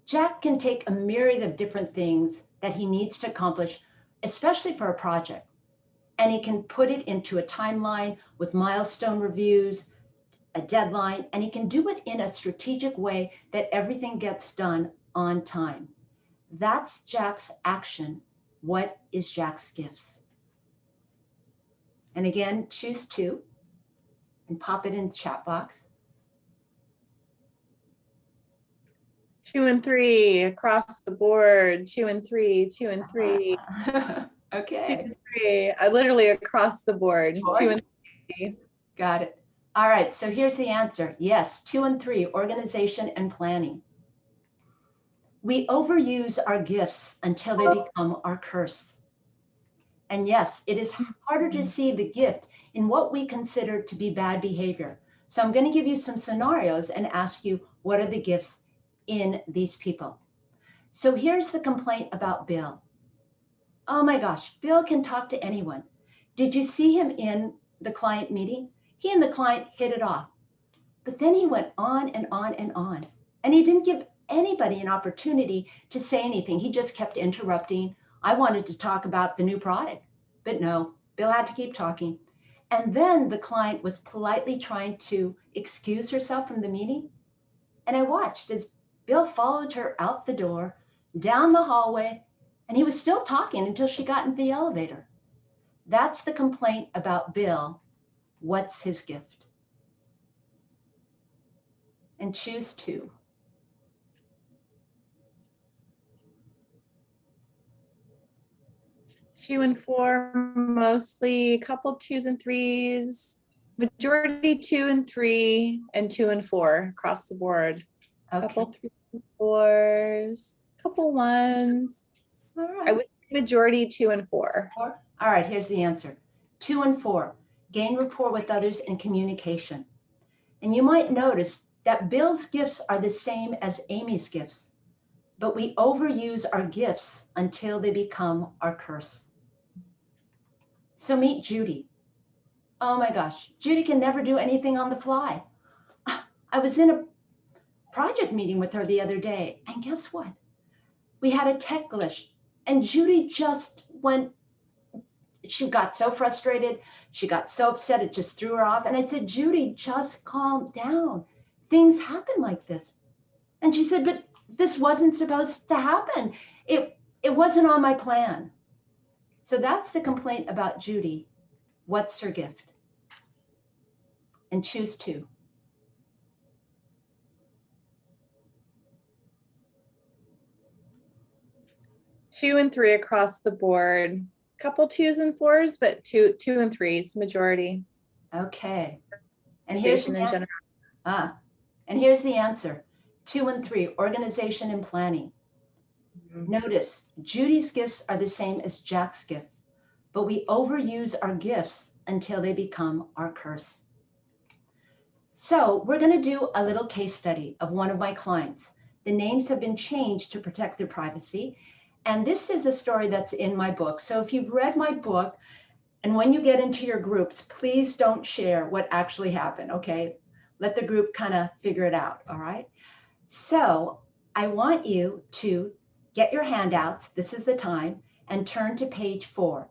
Jack can take a myriad of different things that he needs to accomplish, especially for a project. And he can put it into a timeline with milestone reviews, a deadline, and he can do it in a strategic way that everything gets done on time. That's Jack's action. What is Jack's gifts? And again, choose 2 and pop it in the chat box. 2 and 3 across the board. 2 and 3, 2 and 3. Okay. 2 and 3. Literally across the board. 2 and 3. Got it. All right. So here's the answer. Yes, 2 and 3, organization and planning. We overuse our gifts until they become our curse. And yes, it is harder to see the gift in what we consider to be bad behavior. So I'm going to give you some scenarios and ask you, what are the gifts in these people? So here's the complaint about Bill. Oh my gosh, Bill can talk to anyone. Did you see him in the client meeting? He and the client hit it off. But then he went on and on and on. And he didn't give anybody an opportunity to say anything. He just kept interrupting. I wanted to talk about the new product, but no, Bill had to keep talking. And then the client was politely trying to excuse herself from the meeting. And I watched as Bill followed her out the door, down the hallway, and he was still talking until she got into the elevator. That's the complaint about Bill. What's his gift? And choose 2. Two and 4, mostly. A couple 2s and 3s. Majority 2 and 3, and 2 and 4 across the board. A Okay. couple 3s and 4s. Couple 1s. All right. I would say majority 2 and 4. 4. All right, here's the answer. 2 and 4, gain rapport with others and communication. And you might notice that Bill's gifts are the same as Amy's gifts, but we overuse our gifts until they become our curse. So meet Judy. Oh my gosh, Judy can never do anything on the fly. I was in a project meeting with her the other day, and guess what? We had a tech glitch, and Judy just went, she got so frustrated, she got so upset, it just threw her off. And I said, Judy, just calm down. Things happen like this. And she said, but this wasn't supposed to happen. It wasn't on my plan. So that's the complaint about Judy. What's her gift? And choose 2. Two and 3 across the board. Couple 2s and 4s, but 2 and 3s, majority. Okay. And here's Station the in general. and here's the answer. 2 and 3, organization and planning. Notice Judy's gifts are the same as Jack's gift, but we overuse our gifts until they become our curse. So we're going to do a little case study of one of my clients. The names have been changed to protect their privacy. And this is a story that's in my book. So if you've read my book, and when you get into your groups, please don't share what actually happened, okay? let the group kind of figure it out, all right? So I want you to get your handouts, this is the time, and turn to page 4.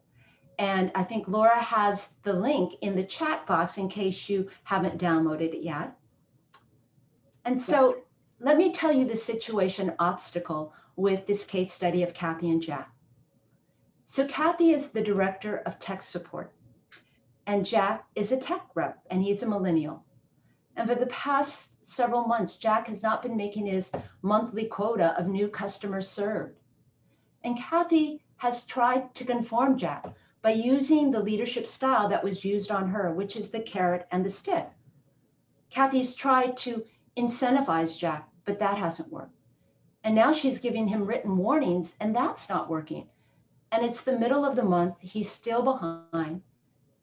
And I think Laura has the link in the chat box in case you haven't downloaded it yet. And so let me tell you the situation obstacle with this case study of Kathy and Jack. So Kathy is the director of tech support, and Jack is a tech rep, and he's a millennial. And for the past several months, Jack has not been making his monthly quota of new customers served. And Kathy has tried to conform Jack by using the leadership style that was used on her, which is the carrot and the stick. Kathy's tried to incentivize Jack, but that hasn't worked. And now she's giving him written warnings, and that's not working. And it's the middle of the month, he's still behind.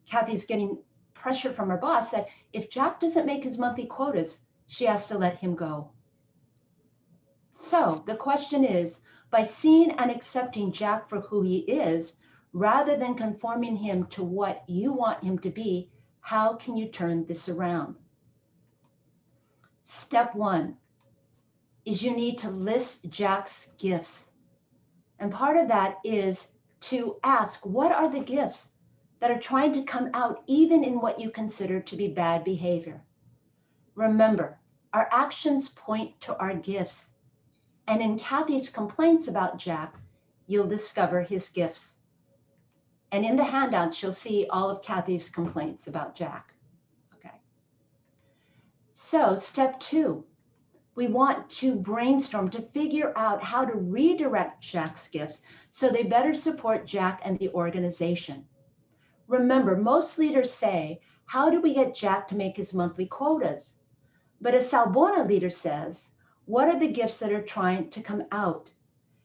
Kathy's getting pressure from her boss that if Jack doesn't make his monthly quotas, she has to let him go. So the question is, by seeing and accepting Jack for who he is, rather than conforming him to what you want him to be, how can you turn this around? Step 1 is you need to list Jack's gifts. And part of that is to ask, what are the gifts that are trying to come out even in what you consider to be bad behavior? Remember, our actions point to our gifts. And in Kathy's complaints about Jack, you'll discover his gifts. And in the handouts, you'll see all of Kathy's complaints about Jack. Okay. So step 2, we want to brainstorm to figure out how to redirect Jack's gifts so they better support Jack and the organization. Remember, most leaders say, how do we get Jack to make his monthly quotas? But a Salvona leader says, what are the gifts that are trying to come out?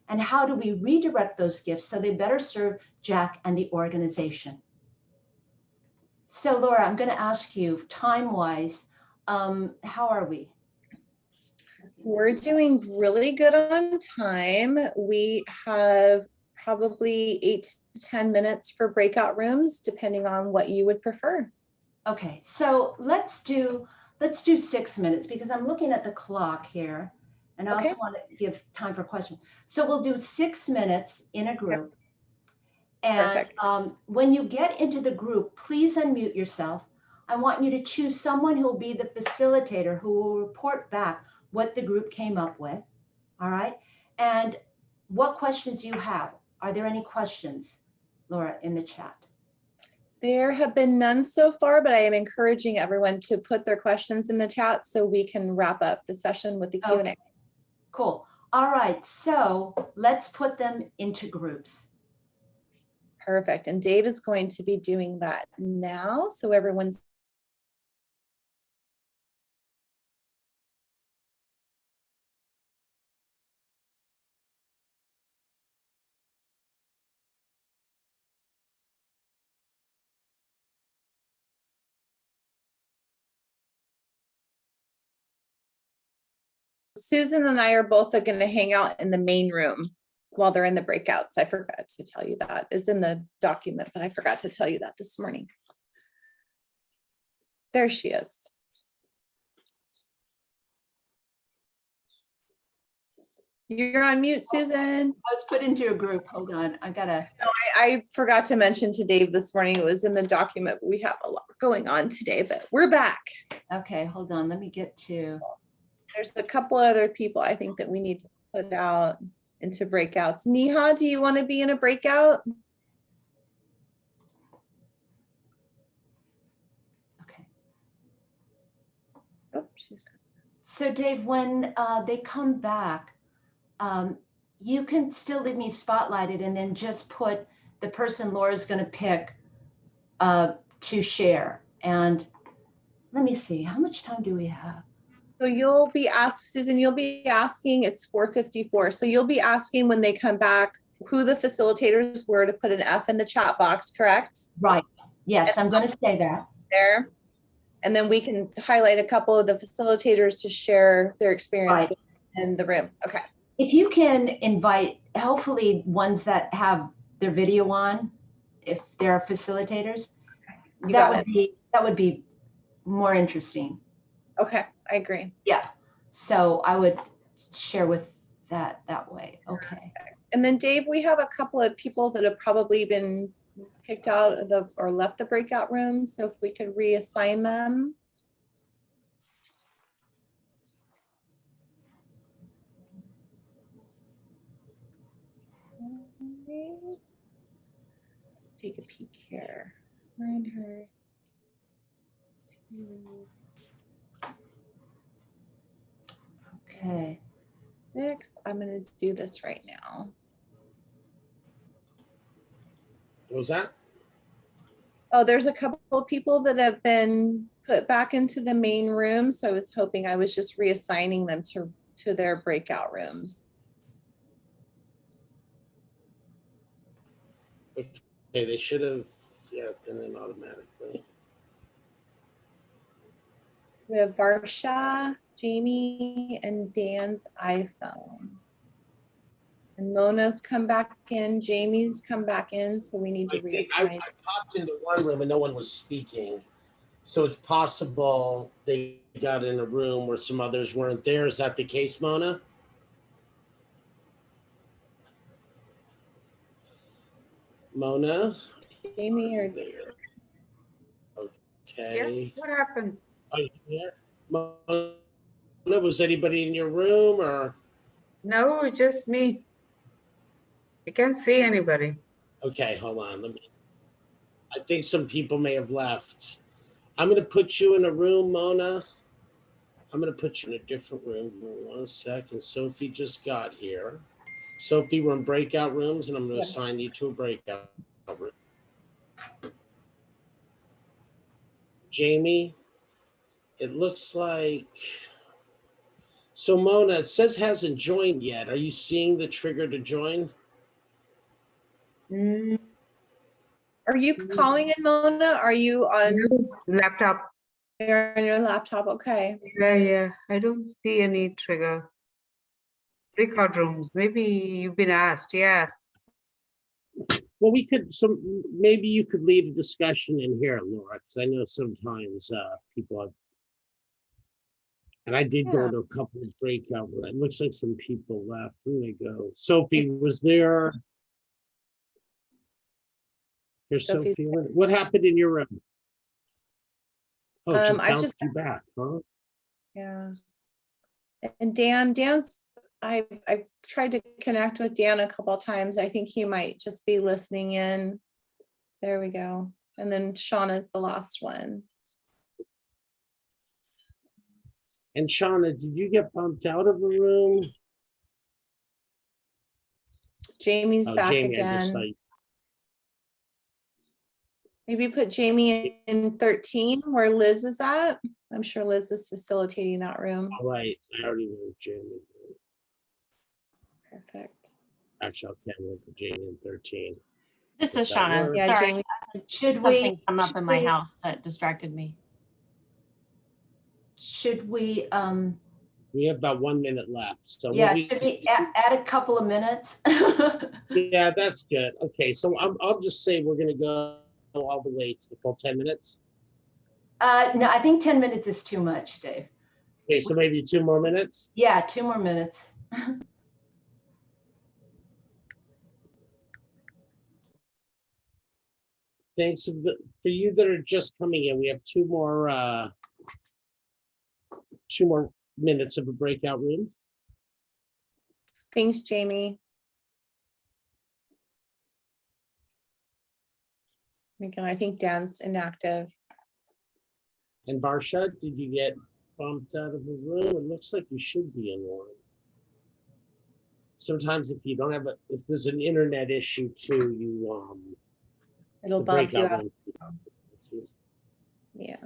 And how do we redirect those gifts so they better serve Jack and the organization? So Laura, I'm going to ask you time-wise, how are we? We're doing really good on time. We have probably 8 to 10 minutes for breakout rooms, depending on what you would prefer. Okay, so let's do 6 minutes because I'm looking at the clock here, and I also want to give time for questions. So we'll do 6 minutes in a group. Yep. And when you get into the group, please unmute yourself. I want you to choose someone who will be the facilitator who will report back what the group came up with, all right? And what questions you have. Are there any questions, Laura, in the chat? There have been none so far, but I am encouraging everyone to put their questions in the chat so we can wrap up the session with the Q&A. Okay. Cool. All right, so let's put them into groups. Perfect. And Dave is going to be doing that now. So everyone's Susan and I are both going to hang out in the main room while they're in the breakouts. I forgot to tell you that. It's in the document, but I forgot to tell you that this morning. There she is. You're on mute, Susan. I was put into a group. Hold on. I gotta. No, I forgot to mention to Dave this morning. It was in the document. We have a lot going on today, but we're back. Okay, hold on. Let me get to. There's a couple other people I think that we need to put out into breakouts. Neha, do you want to be in a breakout? Okay. Oh, she's gone. So Dave, when they come back, you can still leave me spotlighted and then just put the person Laura's going to pick to share. And let me see, how much time do we have? So you'll be asked, Susan, you'll be asking, it's 4:54. So you'll be asking when they come back who the facilitators were to put an F in the chat box, correct? Right. Yes, I'm going to say that. There. And then we can highlight a couple of the facilitators to share their experience in the room. Okay. If you can invite, hopefully ones that have their video on, if there are facilitators, that would be more interesting. Okay, I agree. Yeah. So I would share with that way. Okay. And then Dave, we have a couple of people that have probably been kicked out of the or left the breakout room. So if we could reassign them. Take a peek here. Find her. Okay. 6. I'm going to do this right now. What was that? Oh, there's a couple of people that have been put back into the main room. So I was just reassigning them to their breakout rooms. Okay, they should have, yeah, done it automatically. We have Varsha, Jamie, and Dan's iPhone. And Mona's come back in, Jamie's come back in, so we need to I reassign. popped into one room and no one was speaking. So it's possible they got in a room where some others weren't there. Is that the case, Mona? Mona? Jamie or There. Yeah, Okay. what happened? Are you there? Mona, was anybody in your room or? No, it's just me. I can't see anybody. Okay, hold on. I think some people may have left. I'm going to put you in a room, Mona. I'm going to put you in a different room. 1 second. Sophie just got here. Sophie, we're in breakout rooms, and I'm going to assign you to a breakout room. Jamie, it looks like... So, Mona, it says hasn't joined yet. Are you seeing the trigger to join? Mm, are you calling in, Mona? Are you on laptop. your laptop? Okay. Yeah. I don't see any trigger. Breakout rooms. Maybe you've been asked. Yes. Well, maybe you could lead a discussion in here, Laura, because I know sometimes people have... And I did go to a couple of breakout rooms. It looks like some people left. Where did they go? Sophie was there. Here's Sophie's Sophie. What happened in your room? Oh, it just I've bounced you back, huh? Yeah. And I tried to connect with Dan a couple of times. I think he might just be listening in. There we go. And then Shauna's the last one. And Shauna, did you get bumped out of a room? Jamie's back Jamie, I just again. saw you. Maybe put Jamie in 13 where Liz is at. I'm sure Liz is facilitating that room. All right, I already know Jamie. Perfect. Actually, I can't look for Jamie in 13. This If is that Shauna. works. Yeah, Sorry, Jamie. Should we something come up in my house that distracted me. Should we We have about 1 minute left. So yeah, should we add a couple of minutes? Yeah, that's good. Okay, so I'll just say we're going to go all the way to the full 10 minutes. No, I think 10 minutes is too much, Dave. Okay, so maybe 2 more minutes. Yeah, 2 more minutes. Thanks for you that are just coming in. We have 2 more minutes of a breakout room. Thanks, Jamie. Again, I think Dan's inactive. And Barsha, did you get bumped out of the room? It looks like you should be in one. Sometimes if you don't have if there's an internet issue too, It'll the bump you breakout out. room. Yeah.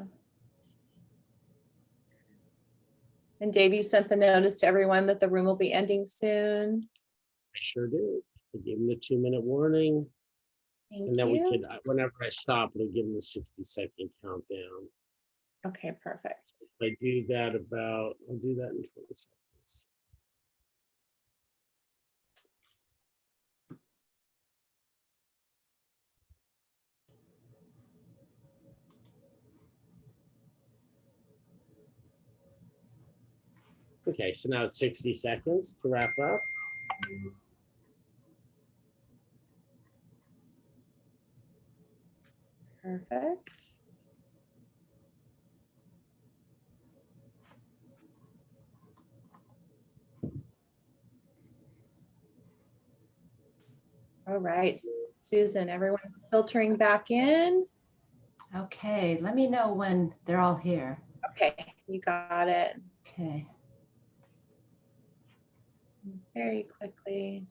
And Dave, you sent the notice to everyone that the room will be ending soon. I sure did. I gave them the 2-minute warning. Thank And then you. we could, whenever I stop, it'll give them the 60-second countdown. Okay, perfect. I'll do that in 20 seconds. Okay, so now it's 60 seconds to wrap up. Perfect. All right, Susan, everyone's filtering back in. Okay, let me know when they're all here. Okay, you got it. Okay. Very quickly.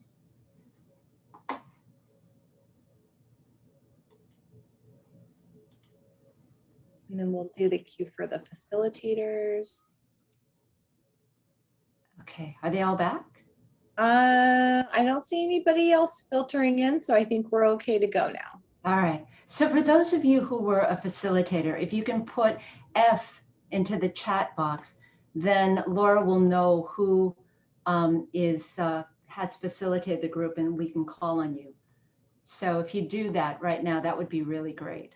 And then we'll do the cue for the facilitators. Okay, are they all back? I don't see anybody else filtering in, so I think we're okay to go now. All right. So for those of you who were a facilitator, if you can put F into the chat box, then Laura will know who has facilitated the group and we can call on you. So if you do that right now, that would be really great.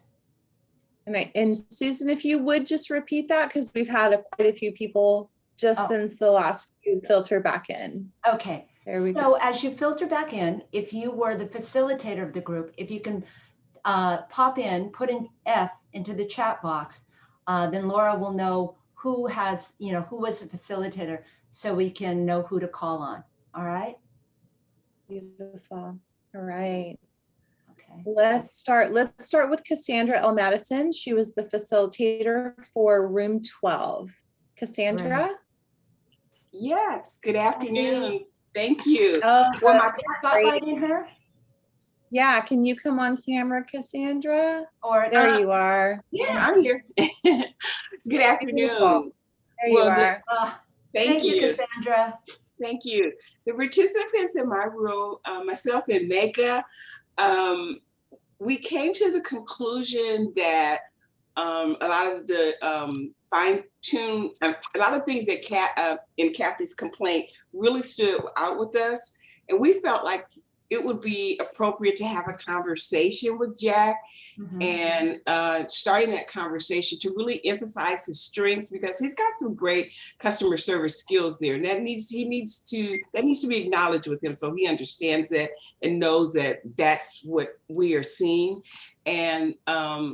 And Susan, if you would just repeat that, because we've had quite a few people just since the last few filter back in. Okay. There we so go. As you filter back in, if you were the facilitator of the group, if you can pop in, put in F into the chat box, then Laura will know who was the facilitator so we can know who to call on. All right. Beautiful. All right. Okay. Let's start with Cassandra L Madison. She was the facilitator for room 12. Cassandra? Right. Yes, good afternoon. Thank you. Oh, Well, my Spotlighting her? yeah, can you come on camera, Cassandra? Or There you are. yeah, I'm here. Good afternoon. Beautiful. There you are. Thank you, Cassandra. Thank you. The participants in my room, myself and Mega, we came to the conclusion that a lot of the fine-tune, a lot of things that in Kathy's complaint really stood out with us. And we felt like it would be appropriate to have a conversation with Jack and starting that conversation to really emphasize his strengths, because he's got some great customer service skills there, and that needs to be acknowledged with him, so he understands that and knows that that's what we are seeing. And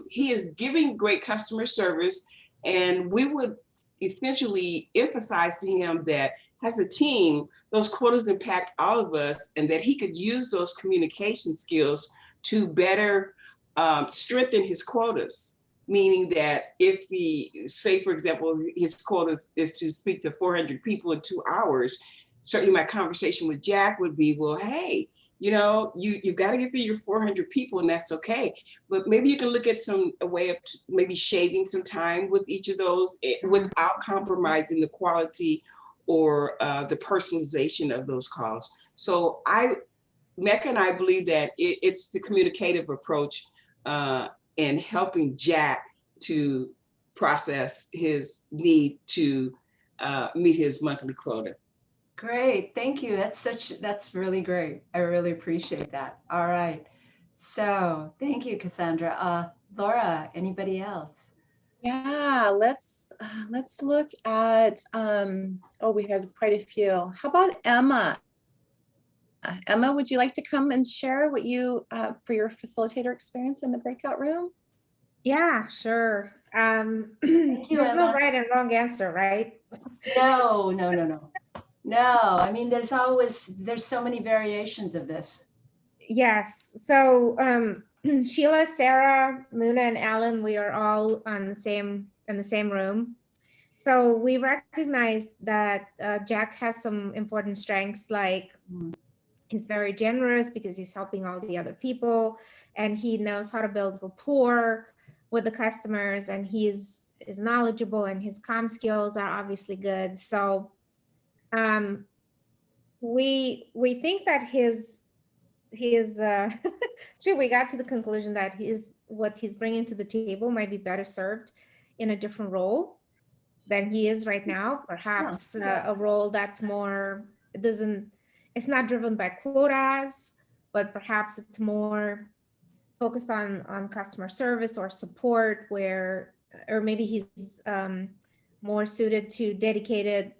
he is giving great customer service, and we would essentially emphasize to him that as a team, those quotas impact all of us, and that he could use those communication skills to better strengthen his quotas. Meaning that if say for example, his quota is to speak to 400 people in 2 hours, certainly my conversation with Jack would be, well, hey, you've got to get through your 400 people, and that's okay. But maybe you can look at a way of maybe shaving some time with each of those without compromising the quality or the personalization of those calls. So Mecca and I believe that it's the communicative approach in helping Jack to process his need to meet his monthly quota. Great, thank you. That's really great. I really appreciate that. All right. So thank you, Cassandra. Laura, anybody else? Yeah, let's look at we have quite a few. How about Emma? Emma, would you like to come and share what you for your facilitator experience in the breakout room? Yeah, sure. You, there's no Emma. right and wrong answer, right? No. I mean, there's so many variations of this. Yes. So Sheila, Sarah, Muna, and Alan, we are all in the same room. So we recognized that Jack has some important strengths, like he's very generous because he's helping all the other people, and he knows how to build rapport with the customers, and he's knowledgeable, and his comm skills are obviously good. So we think that his actually we got to the conclusion that what he's bringing to the table might be better served in a different role than he is right now. Perhaps a role that's more, it's not driven by quotas, but perhaps it's more focused on customer service or support, or maybe he's more suited to dedicated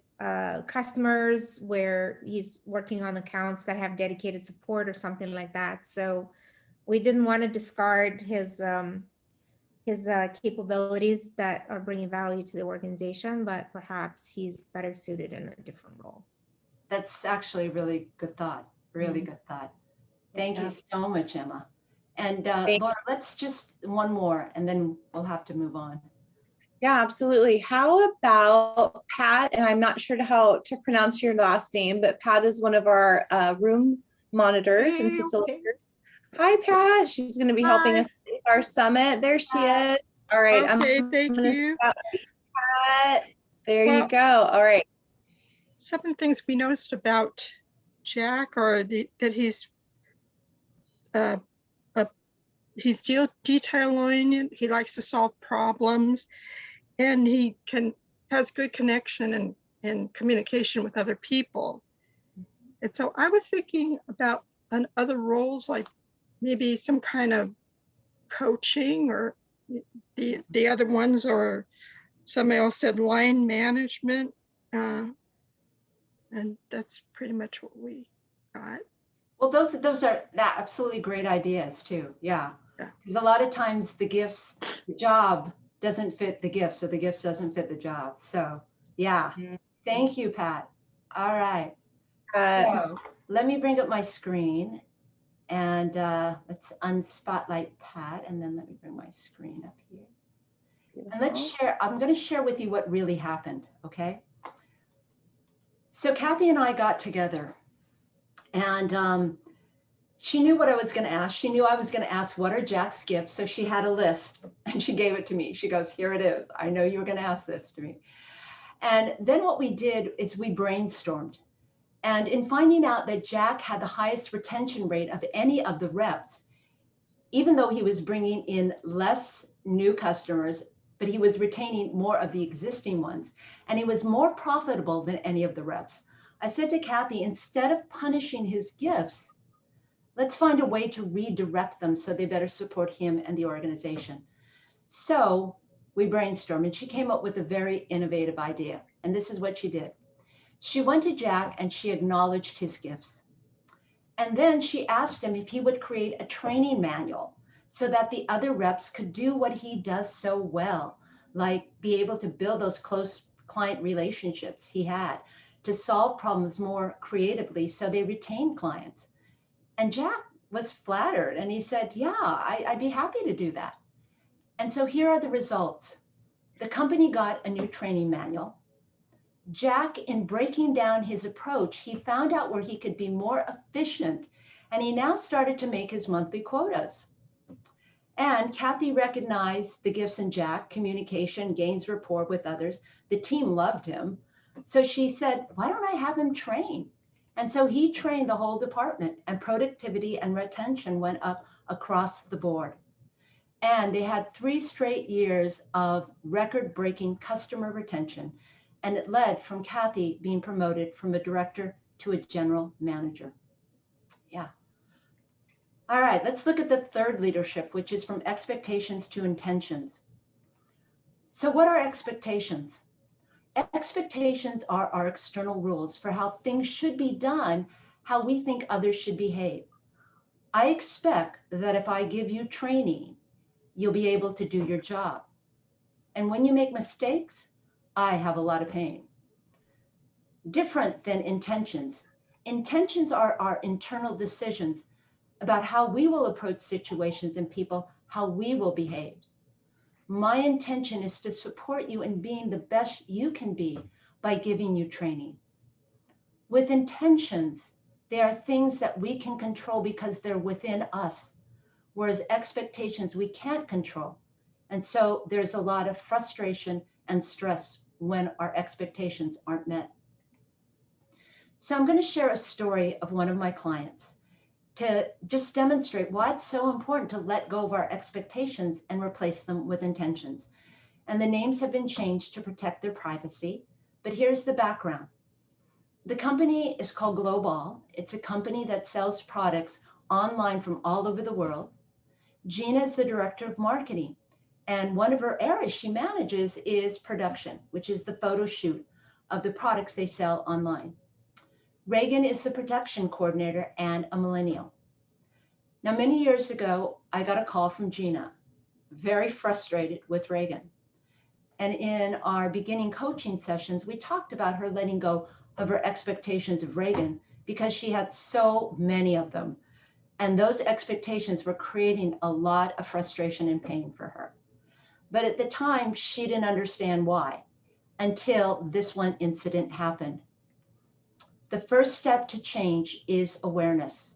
customers where he's working on accounts that have dedicated support or something like that. So we didn't want to discard his capabilities that are bringing value to the organization, but perhaps he's better suited in a different role. That's actually a really good thought. Really good thought. Thank you so much, Emma. And Laura, let's just one more, and then we'll have to move on. Yeah, absolutely. How about Pat? And I'm not sure how to pronounce your last name, but Pat is one of our room monitors and facilitators. Hi, Pat. She's going to be helping us with our summit. There she is. All right. Okay, thank you. Pat. There you go. All right. Some of the things we noticed about Jack are that he's detail-oriented. He likes to solve problems, and he has good connection and communication with other people. And so I was thinking about other roles, like maybe some kind of coaching, or the other ones, or somebody else said line management. And that's pretty much what we got. Well, those are absolutely great ideas too. Yeah. Because a lot of times the job doesn't fit the gifts, or the gifts doesn't fit the job. So yeah. Thank you, Pat. All right. So let me bring up my screen, and let's unspotlight Pat, and then let me bring my screen up here. And let's share. I'm going to share with you what really happened. Okay. So Kathy and I got together, and she knew what I was going to ask. She knew I was going to ask, what are Jack's gifts? So she had a list, and she gave it to me. She goes, here it is. I know you were going to ask this to me. And then what we did is we brainstormed. And in finding out that Jack had the highest retention rate of any of the reps, even though he was bringing in less new customers, but he was retaining more of the existing ones, and he was more profitable than any of the reps. I said to Kathy, instead of punishing his gifts, let's find a way to redirect them so they better support him and the organization. So we brainstormed, and she came up with a very innovative idea. And this is what she did. She went to Jack and she acknowledged his gifts. And then she asked him if he would create a training manual so that the other reps could do what he does so well, like be able to build those close client relationships he had, to solve problems more creatively so they retain clients. And Jack was flattered, and he said, yeah, I'd be happy to do that. And so here are the results. The company got a new training manual. Jack, in breaking down his approach, he found out where he could be more efficient, and he now started to make his monthly quotas. And Kathy recognized the gifts in Jack: communication, gains rapport with others. The team loved him. So she said, why don't I have him train? And so he trained the whole department, and productivity and retention went up across the board. And they had 3 straight years of record-breaking customer retention. And it led from Kathy being promoted from a director to a general manager. Yeah. All right, let's look at the third leadership, which is from expectations to intentions. So what are expectations? Expectations are our external rules for how things should be done, how we think others should behave. I expect that if I give you training, you'll be able to do your job. And when you make mistakes, I have a lot of pain. Different than intentions. Intentions are our internal decisions about how we will approach situations and people, how we will behave. My intention is to support you in being the best you can be by giving you training. With intentions, they are things that we can control because they're within us, whereas expectations we can't control. And so there's a lot of frustration and stress when our expectations aren't met. So I'm going to share a story of one of my clients to just demonstrate why it's so important to let go of our expectations and replace them with intentions. And the names have been changed to protect their privacy, but here's the background. The company is called Global. It's a company that sells products online from all over the world. Gina is the director of marketing, and one of her areas she manages is production, which is the photo shoot of the products they sell online. Reagan is the production coordinator and a millennial. Now, many years ago, I got a call from Gina, very frustrated with Reagan. And in our beginning coaching sessions, we talked about her letting go of her expectations of Reagan because she had so many of them. And those expectations were creating a lot of frustration and pain for her. But at the time, she didn't understand why until this one incident happened. The first step to change is awareness.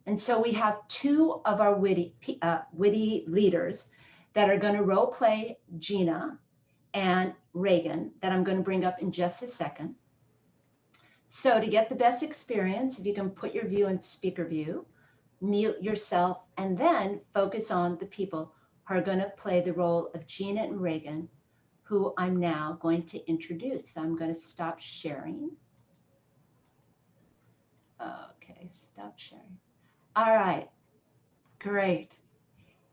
And so we have two of our WITI leaders that are going to role play Gina and Reagan that I'm going to bring up in just a second. So to get the best experience, if you can put your view in speaker view, mute yourself, and then focus on the people who are going to play the role of Gina and Reagan, who I'm now going to introduce. So I'm going to stop sharing. Okay, stop sharing. All right, great.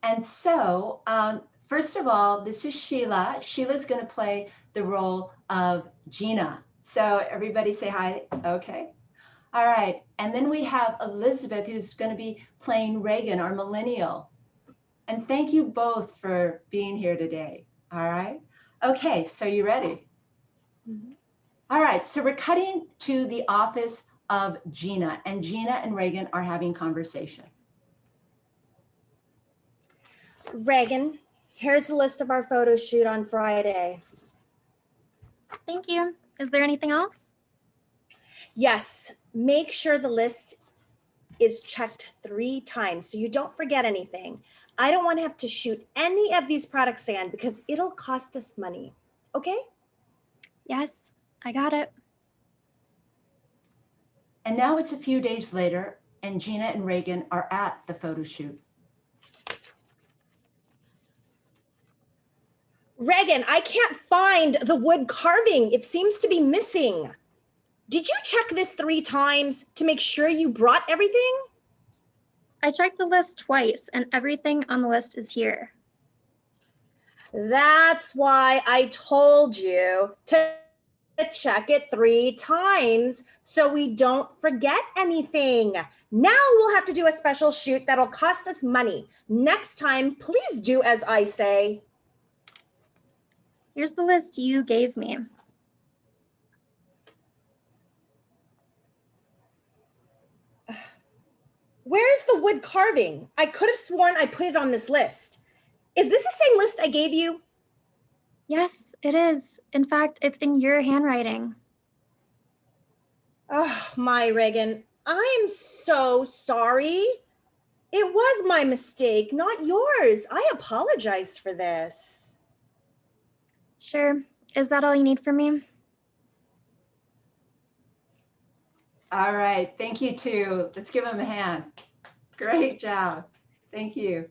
And so, first of all, this is Sheila. Sheila's going to play the role of Gina. So everybody say hi. Okay. All right. And then we have Elizabeth, who's going to be playing Reagan, our millennial. And thank you both for being here today. All right. Okay. So you ready? Mm-hmm. All right. So we're cutting to the office of Gina, and Gina and Reagan are having conversation. Reagan, here's the list of our photo shoot on Friday. Thank you. Is there anything else? Yes, make sure the list is checked 3 times so you don't forget anything. I don't want to have to shoot any of these products again because it'll cost us money. Okay? Yes, I got it. And now it's a few days later, and Gina and Reagan are at the photo shoot. Reagan, I can't find the wood carving. It seems to be missing. Did you check this 3 times to make sure you brought everything? I checked the list twice and everything on the list is here. That's why I told you to check it 3 times so we don't forget anything. Now we'll have to do a special shoot that'll cost us money. Next time, please do as I say. Here's the list you gave me. Where's the wood carving? I could have sworn I put it on this list. Is this the same list I gave you? Yes, it is. In fact, it's in your handwriting. Oh, my Reagan, I am so sorry. It was my mistake, not yours. I apologize for this. Sure. Is that all you need from me? All right. Thank you, too. Let's give them a hand. Great job. Thank you.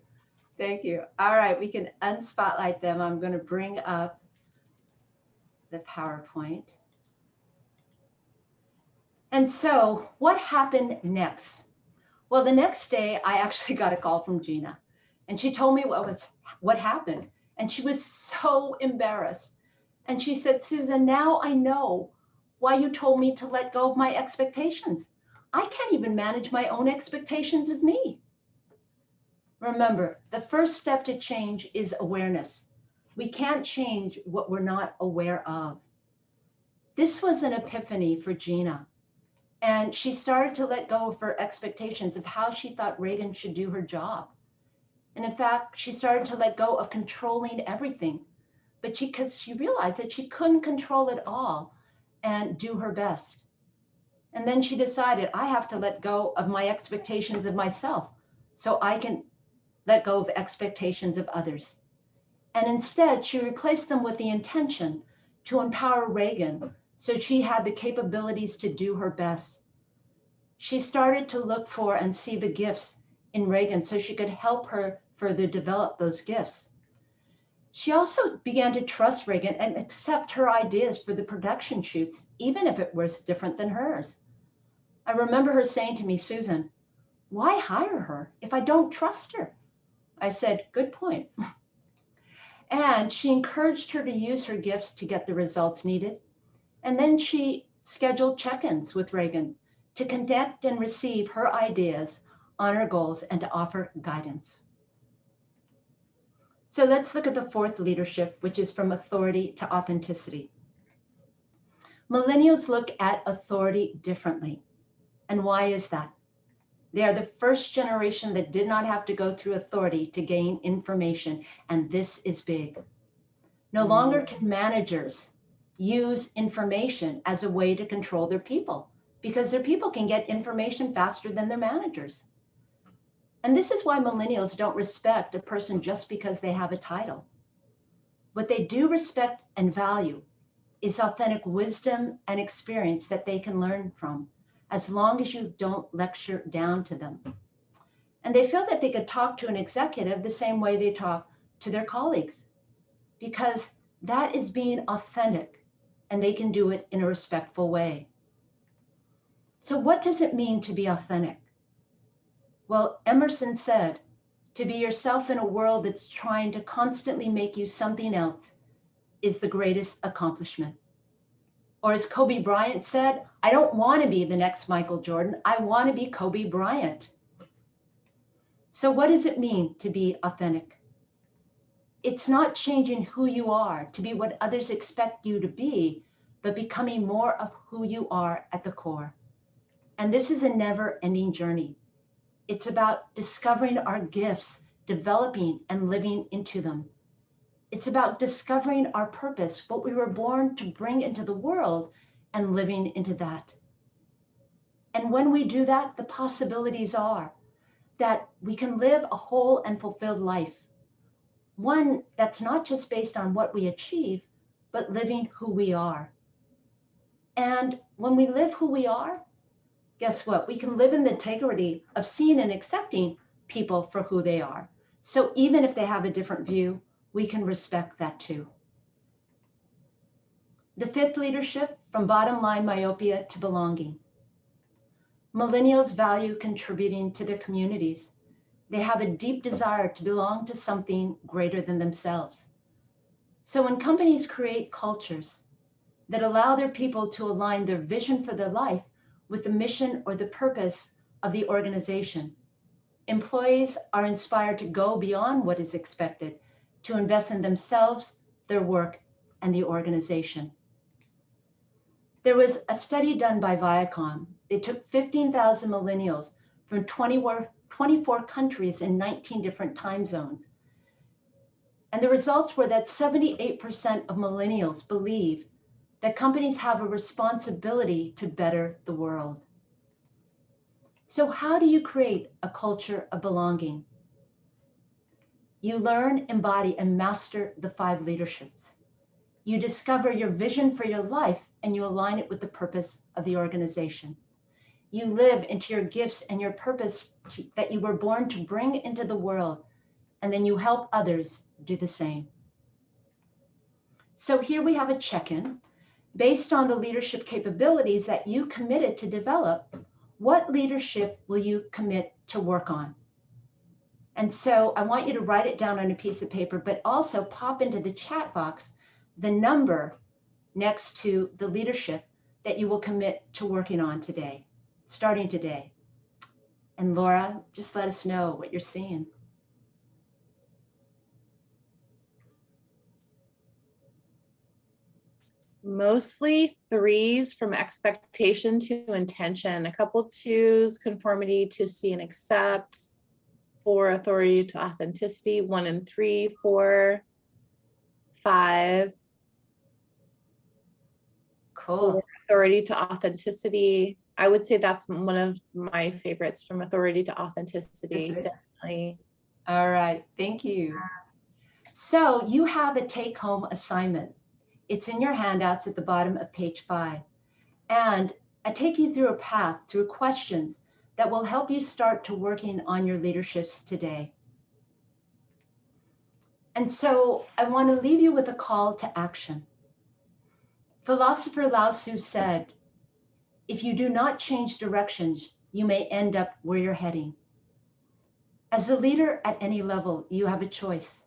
Thank you. All right. We can unspotlight them. I'm going to bring up the PowerPoint. And so what happened next? Well, the next day, I actually got a call from Gina, and she told me what happened. And she was so embarrassed. And she said, Susan, now I know why you told me to let go of my expectations. I can't even manage my own expectations of me. Remember, the first step to change is awareness. We can't change what we're not aware of. This was an epiphany for Gina. And she started to let go of her expectations of how she thought Reagan should do her job. And in fact, she started to let go of controlling everything, because she realized that she couldn't control it all and do her best. And then she decided, I have to let go of my expectations of myself so I can let go of expectations of others. And instead, she replaced them with the intention to empower Reagan so she had the capabilities to do her best. She started to look for and see the gifts in Reagan so she could help her further develop those gifts. She also began to trust Reagan and accept her ideas for the production shoots, even if it was different than hers. I remember her saying to me, Susan, why hire her if I don't trust her? I said, good point. And she encouraged her to use her gifts to get the results needed. And then she scheduled check-ins with Reagan to connect and receive her ideas on her goals and to offer guidance. So let's look at the fourth leadership, which is from authority to authenticity. Millennials look at authority differently. And why is that? They are the first generation that did not have to go through authority to gain information, and this is big. No longer can managers use information as a way to control their people, because their people can get information faster than their managers. And this is why millennials don't respect a person just because they have a title. What they do respect and value is authentic wisdom and experience that they can learn from, as long as you don't lecture down to them. And they feel that they could talk to an executive the same way they talk to their colleagues, because that is being authentic, and they can do it in a respectful way. So what does it mean to be authentic? Well, Emerson said, to be yourself in a world that's trying to constantly make you something else is the greatest accomplishment. Or as Kobe Bryant said, I don't want to be the next Michael Jordan. I want to be Kobe Bryant. So what does it mean to be authentic? It's not changing who you are to be what others expect you to be, but becoming more of who you are at the core. And this is a never-ending journey. It's about discovering our gifts, developing and living into them. It's about discovering our purpose, what we were born to bring into the world, and living into that. And when we do that, the possibilities are that we can live a whole and fulfilled life. One that's not just based on what we achieve, but living who we are. And when we live who we are, guess what? We can live in the integrity of seeing and accepting people for who they are. So even if they have a different view, we can respect that too. The fifth leadership, from bottom line myopia to belonging. Millennials value contributing to their communities. They have a deep desire to belong to something greater than themselves. So when companies create cultures that allow their people to align their vision for their life with the mission or the purpose of the organization, employees are inspired to go beyond what is expected, to invest in themselves, their work, and the organization. There was a study done by Viacom. They took 15,000 millennials from 24 countries in 19 different time zones. And the results were that 78% of millennials believe that companies have a responsibility to better the world. So how do you create a culture of belonging? You learn, embody, and master the 5 leaderships. You discover your vision for your life and you align it with the purpose of the organization. You live into your gifts and your purpose that you were born to bring into the world, and then you help others do the same. So here we have a check-in. Based on the leadership capabilities that you committed to develop, what leadership will you commit to work on? And so I want you to write it down on a piece of paper, but also pop into the chat box the number next to the leadership that you will commit to working on today, starting today. And Laura, just let us know what you're seeing. Mostly 3s from expectation to intention, a couple 2s, conformity to see and accept, 4, authority to authenticity, 1 and 3, 4, 5. Cool. 4, authority to authenticity. I would say that's one of my favorites, from authority to authenticity, definitely. All right, thank you. So you have a take-home assignment. It's in your handouts at the bottom of page 5. And I take you through a path, through questions that will help you start to working on your leaderships today. And so I want to leave you with a call to action. Philosopher Lao Tzu said, if you do not change directions, you may end up where you're heading. As a leader at any level, you have a choice.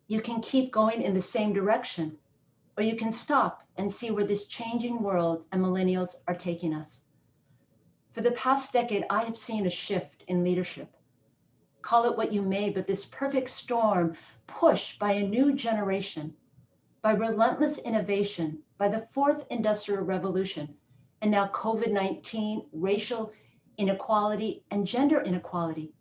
You can keep going in the same direction, or you can stop and see where this changing world and millennials are taking us. For the past decade, I have seen a shift in leadership. Call it what you may, but this perfect storm pushed by a new generation, by relentless innovation, by the fourth industrial revolution, and now COVID-19, racial inequality, and gender inequality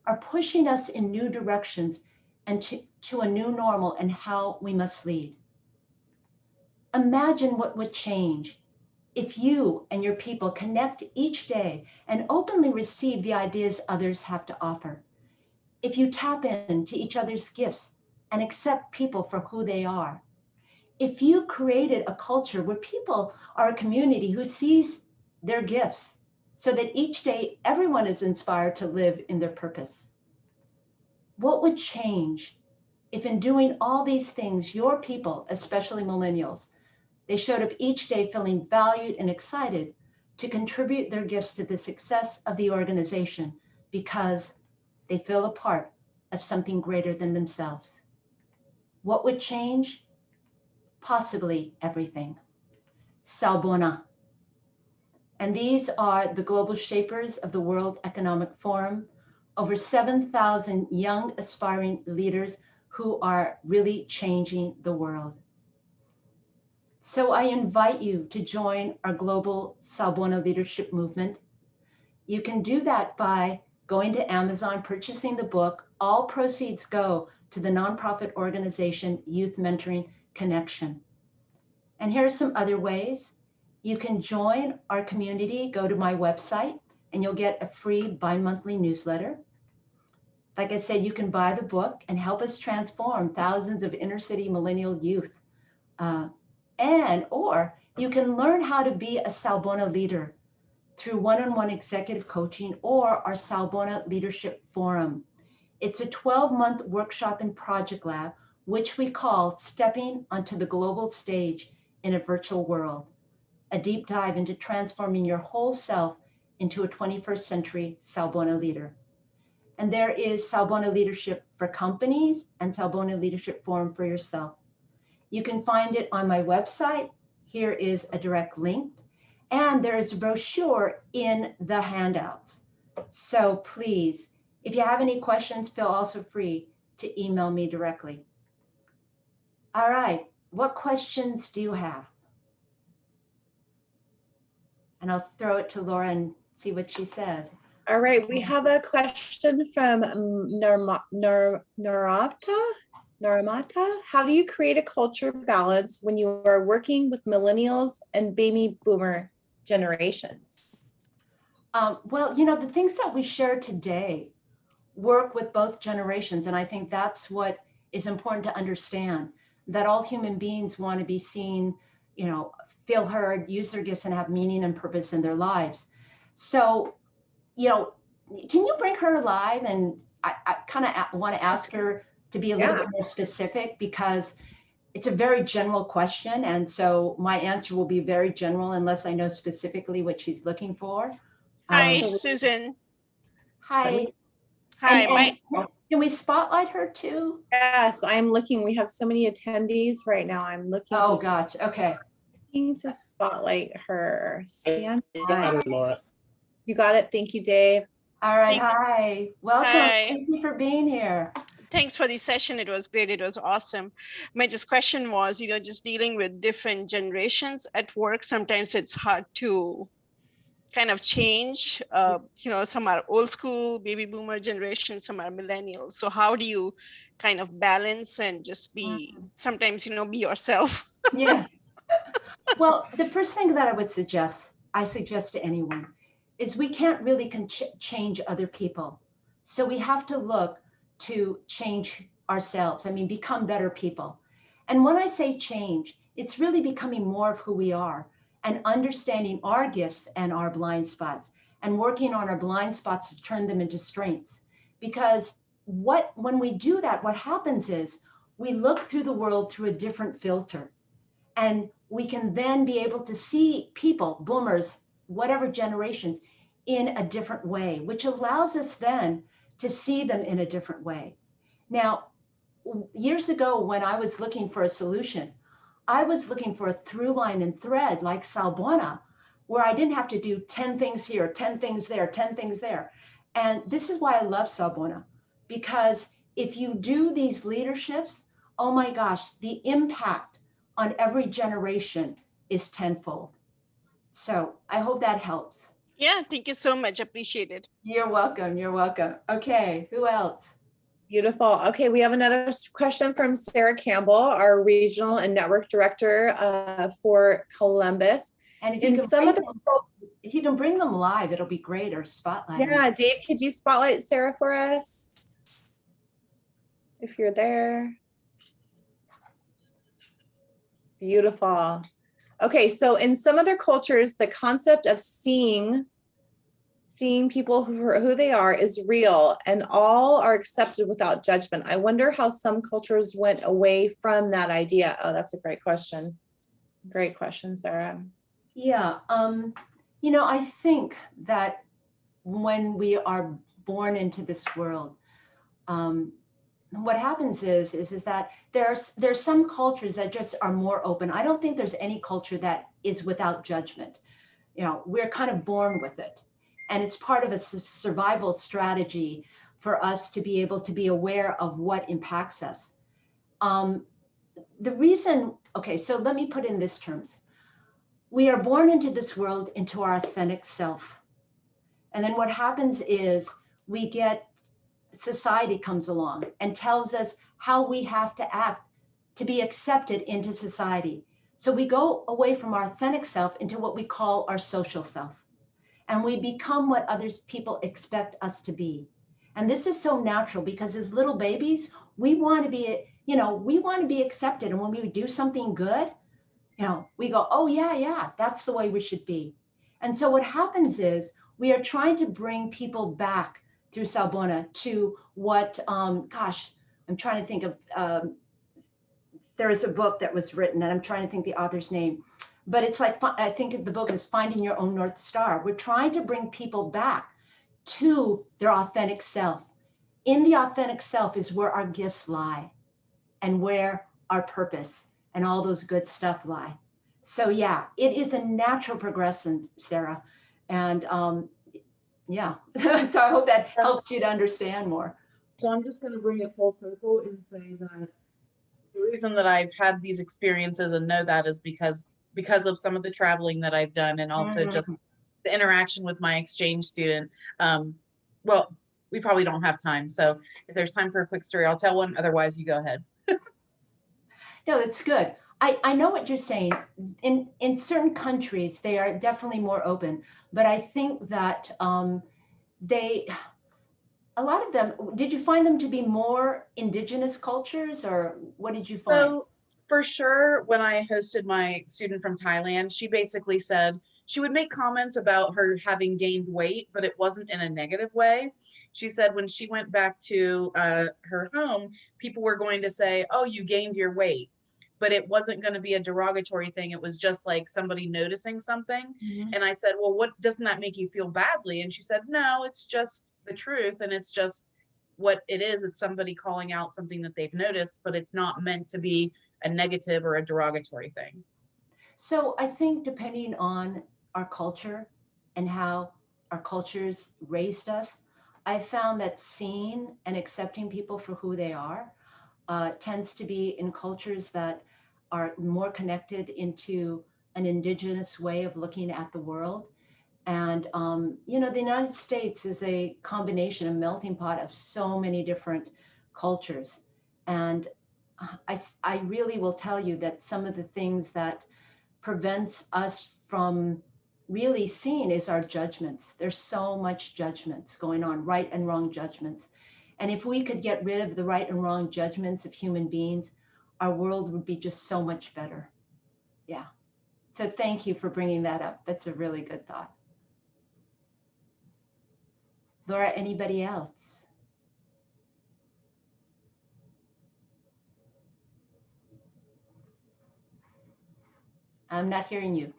are pushing us in new directions and to a new normal and how we must lead. Imagine what would change if you and your people connect each day and openly receive the ideas others have to offer. If you tap into each other's gifts and accept people for who they are. If you created a culture where people are a community who sees their gifts so that each day everyone is inspired to live in their purpose. What would change if in doing all these things, your people, especially millennials, they showed up each day feeling valued and excited to contribute their gifts to the success of the organization because they feel a part of something greater than themselves? What would change? Possibly everything. Salvona. And these are the global shapers of the World Economic Forum, over 7,000 young aspiring leaders who are really changing the world. So I invite you to join our global Salvona leadership movement. You can do that by going to Amazon, purchasing the book. All proceeds go to the nonprofit organization Youth Mentoring Connection. And here are some other ways. You can join our community, go to my website, and you'll get a free bi-monthly newsletter. Like I said, you can buy the book and help us transform thousands of inner city millennial youth. Or you can learn how to be a Salvona leader through one-on-one executive coaching or our Salvona Leadership Forum. It's a 12-month workshop and project lab, which we call Stepping Onto the Global Stage in a Virtual World, a deep dive into transforming your whole self into a 21st century Salvona leader. And there is Salvona Leadership for companies and Salvona Leadership Forum for yourself. You can find it on my website. Here is a direct link. And there is a brochure in the handouts. So please, if you have any questions, feel also free to email me directly. All right, what questions do you have? And I'll throw it to Laura and see what she says. All right, we have a question from Naramata. How do you create a culture balance when you are working with millennials and baby boomer generations? Well, you know, the things that we share today work with both generations. And I think that's what is important to understand, that all human beings want to be seen, you know, feel heard, use their gifts and have meaning and purpose in their lives. So, you know, can you bring her live? And I kind of want to ask her to be a little bit more specific, because it's a very general question. And so my answer will be very general unless I know specifically what she's looking for. Hi, Susan. Hi. Hi. Can we spotlight her too? Yes, I'm looking. We have so many attendees right now. I'm looking. Oh, gosh. Okay. Looking to spotlight her. Stand by. Laura. You got it. Thank you, Dave. All right. Hi. Welcome. Hi. Thank you for being here. Thanks for the session. It was great. It was awesome. My just question was, you know, just dealing with different generations at work, sometimes it's hard to kind of change. You know, some are old school, baby boomer generation, some are millennials. So how do you kind of balance and just be, sometimes, you know, be yourself? Yeah. Well, the first thing that I suggest to anyone, is we can't really change other people. So we have to look to change ourselves. I mean, become better people. And when I say change, it's really becoming more of who we are and understanding our gifts and our blind spots and working on our blind spots to turn them into strengths. Because when we do that, what happens is we look through the world through a different filter, and we can then be able to see people, boomers, whatever generations, in a different way, which allows us then to see them in a different way. Now, years ago, when I was looking for a solution, I was looking for a through line and thread like Salbona, where I didn't have to do 10 things here, 10 things there, 10 things there. And this is why I love Salbona, because if you do these leaderships, oh my gosh, the impact on every generation is tenfold. So I hope that helps. Yeah, thank you so much. Appreciate it. You're welcome. You're welcome. Okay, who else? Beautiful. Okay, we have another question from Sarah Campbell, our regional and network director for Columbus. And if you can bring them live, it'll be great, or spotlight. Yeah, Dave, could you spotlight Sarah for us? If you're there. Beautiful. Okay, so in some other cultures, the concept of seeing people who they are is real, and all are accepted without judgment. I wonder how some cultures went away from that idea. Oh, that's a great question. Great question, Sarah. Yeah, you know, I think that when we are born into this world, what happens is that there's some cultures that just are more open. I don't think there's any culture that is without judgment. You know, we're kind of born with it. And it's part of a survival strategy for us to be able to be aware of what impacts us. The reason, okay, so let me put in this terms. We are born into this world into our authentic self. And then what happens is society comes along and tells us how we have to act to be accepted into society. So we go away from our authentic self into what we call our social self. And we become what people expect us to be. And this is so natural because as little babies, we want to be, we want to be accepted. And when we do something good, we go, oh yeah, that's the way we should be. And so what happens is we are trying to bring people back through Salbona to what, I'm trying to think of, there is a book that was written and I'm trying to think the author's name. But it's like, I think the book is Finding Your Own North Star. We're trying to bring people back to their authentic self. In the authentic self is where our gifts lie and where our purpose and all those good stuff lie. So yeah, it is a natural progression, Sarah. And yeah, so I hope that helps you to understand more. So I'm just going to bring it full circle and say that the reason that I've had these experiences and know that is because of some of the traveling that I've done and also just the interaction with my exchange student. Well, we probably don't have time. So if there's time for a quick story, I'll tell one. Otherwise, you go ahead. No, that's good. I know what you're saying. In certain countries, they are definitely more open. But I think that a lot of them, did you find them to be more indigenous cultures or what did you find? So for sure, when I hosted my student from Thailand, she basically said she would make comments about her having gained weight, but it wasn't in a negative way. She said when she went back to her home, people were going to say, oh, you gained your weight. But it wasn't going to be a derogatory thing. It was just like somebody noticing something. Mm-hmm. And I said, well, what doesn't that make you feel badly? And she said, no, it's just the truth. And it's just what it is. It's somebody calling out something that they've noticed, but it's not meant to be a negative or a derogatory thing. So I think depending on our culture and how our cultures raised us, I found that seeing and accepting people for who they are tends to be in cultures that are more connected into an indigenous way of looking at the world. And, the United States is a combination, a melting pot of so many different cultures. And I really will tell you that some of the things that prevents us from really seeing is our judgments. There's so much judgments going on, right and wrong judgments. And if we could get rid of the right and wrong judgments of human beings, our world would be just so much better. Yeah. So thank you for bringing that up. That's a really good thought. Laura, anybody else? I'm not hearing you.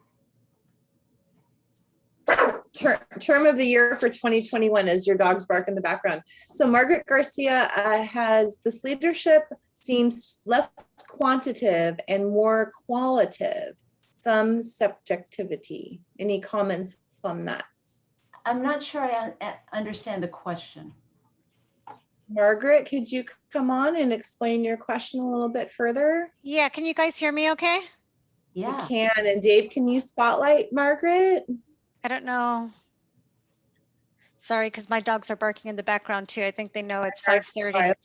Term of the year for 2021 is your dog's bark in the background. So Margaret Garcia has this leadership seems less quantitative and more qualitative. Some subjectivity. Any comments on that? I'm not sure I understand the question. Margaret, could you come on and explain your question a little bit further? Yeah, can you guys hear me okay? Yeah. We can. And Dave, can you spotlight Margaret? I don't know. Sorry, because my dogs are barking in the background too. I think they know it's 5:30.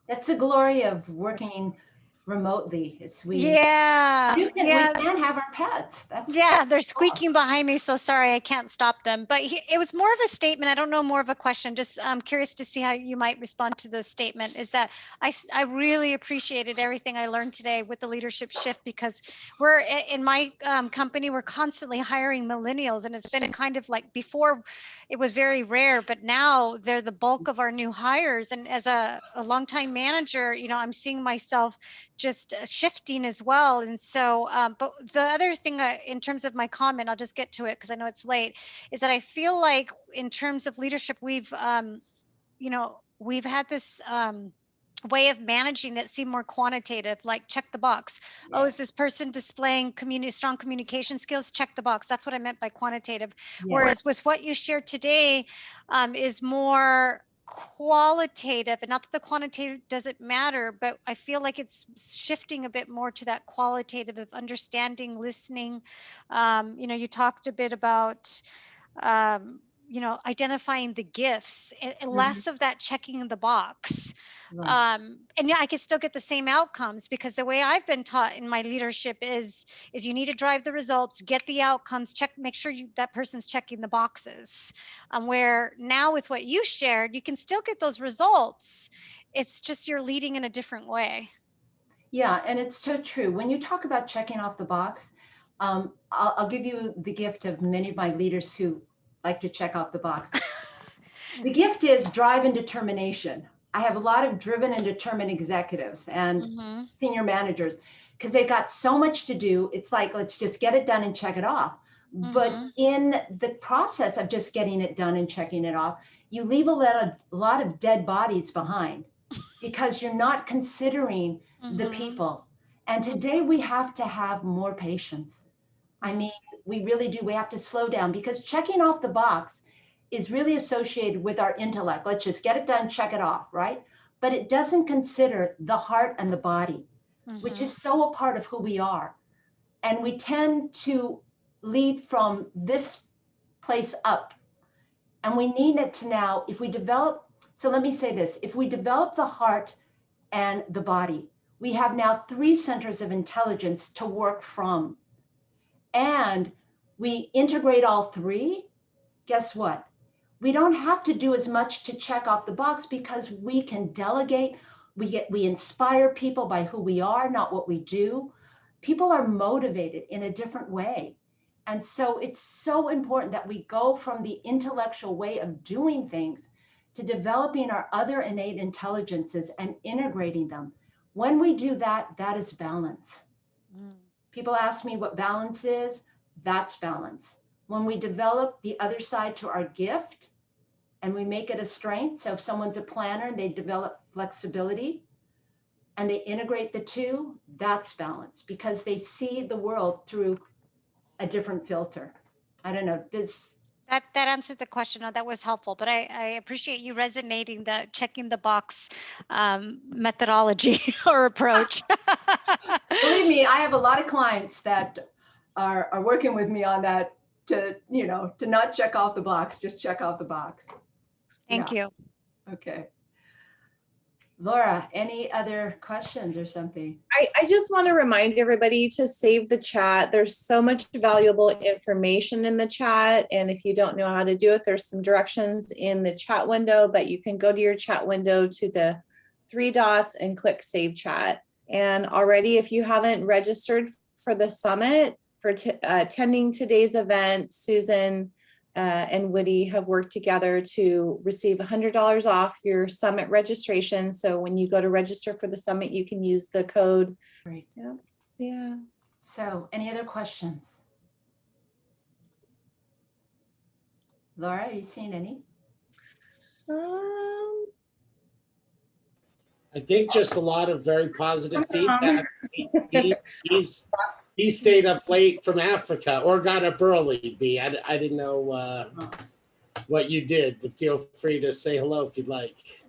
That's the glory of working remotely. It's we Yeah, we yeah. can have our pets. That's Yeah, they're squeaking behind me, so sorry, I can't stop them. But it was more of a statement. I don't know, more of a question. Just I'm curious to see how you might respond to the statement. Is that I really appreciated everything I learned today with the leadership shift, because we're in my company, we're constantly hiring millennials, and it's been kind of like, before it was very rare, but now they're the bulk of our new hires. And as a longtime manager, you know, I'm seeing myself just shifting as well. And so, but the other thing in terms of my comment, I'll just get to it because I know it's late, is that I feel like in terms of leadership, we've, you know, we've had this way of managing that seem more quantitative, like check the box. Yeah. Oh, is this person displaying strong communication skills? Check the box. That's what I meant by quantitative. Yeah. Whereas with what you shared today is more qualitative, and not that the quantitative doesn't matter, but I feel like it's shifting a bit more to that qualitative of understanding, listening. You know, you talked a bit about you know, identifying the gifts, and less of that checking in the box. Right. And yeah, I could still get the same outcomes, because the way I've been taught in my leadership is you need to drive the results, get the outcomes, make sure that person's checking the boxes. Where now with what you shared, you can still get those results. It's just you're leading in a different way. Yeah, and it's so true. When you talk about checking off the box, I'll give you the gift of many of my leaders who like to check off the box. The gift is drive and determination. I have a lot of driven and determined executives and senior managers, because they've got so much to do. It's like, let's just get it done and check it off. But in the process of just getting it done and checking it off, you leave a lot of dead bodies behind, because you're not considering the people. And today we have to have more patience. I mean, we really do. We have to slow down, because checking off the box is really associated with our intellect. Let's just get it done, check it off, right? But it doesn't consider the heart and the body, which is so a part of who we are. And we tend to lead from this place up. And we need it to now, if we develop, so let me say this, if we develop the heart and the body, we have now 3 centers of intelligence to work from. And we integrate all 3, guess what? We don't have to do as much to check off the box, because we can delegate. We inspire people by who we are, not what we do. People are motivated in a different way. And so it's so important that we go from the intellectual way of doing things to developing our other innate intelligences and integrating them. When we do that, that is balance. People ask me what balance is. That's balance. When we develop the other side to our gift and we make it a strength. So if someone's a planner and they develop flexibility and they integrate the 2, that's balance, because they see the world through a different filter. I don't know. That answered the question. No, that was helpful, but I appreciate you resonating the checking the box methodology or approach. Believe me, I have a lot of clients that are working with me on that, to, you know, to not check off the box, just check off the box. Thank you. Okay. Laura, any other questions or something? I just want to remind everybody to save the chat. There's so much valuable information in the chat. And if you don't know how to do it, there's some directions in the chat window, but you can go to your chat window to the 3 dots and click Save Chat. And already, if you haven't registered for the summit, for attending today's event, Susan and WITI have worked together to receive $100 off your summit registration. So when you go to register for the summit, you can use the code. Great. Yeah. So any other questions? Laura, are you seeing any? I think just a lot of very positive feedback. He stayed up late from Africa or got up early, B. I didn't know what you did, but feel free to say hello if you'd like.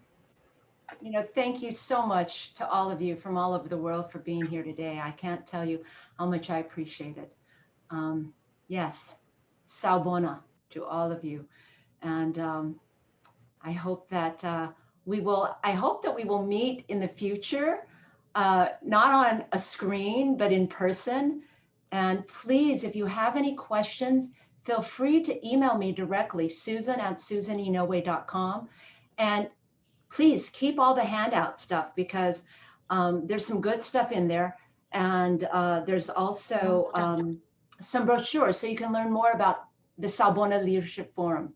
You know, thank you so much to all of you from all over the world for being here today. I can't tell you how much I appreciate it. Yes, Salvona to all of you. And I hope that we will meet in the future, not on a screen, but in person. And please, if you have any questions, feel free to email me directly, susan@susaninouye.com. And please keep all the handout stuff, because there's some good stuff in there. And there's also some brochures so you can learn more about the Salvona Leadership Forum.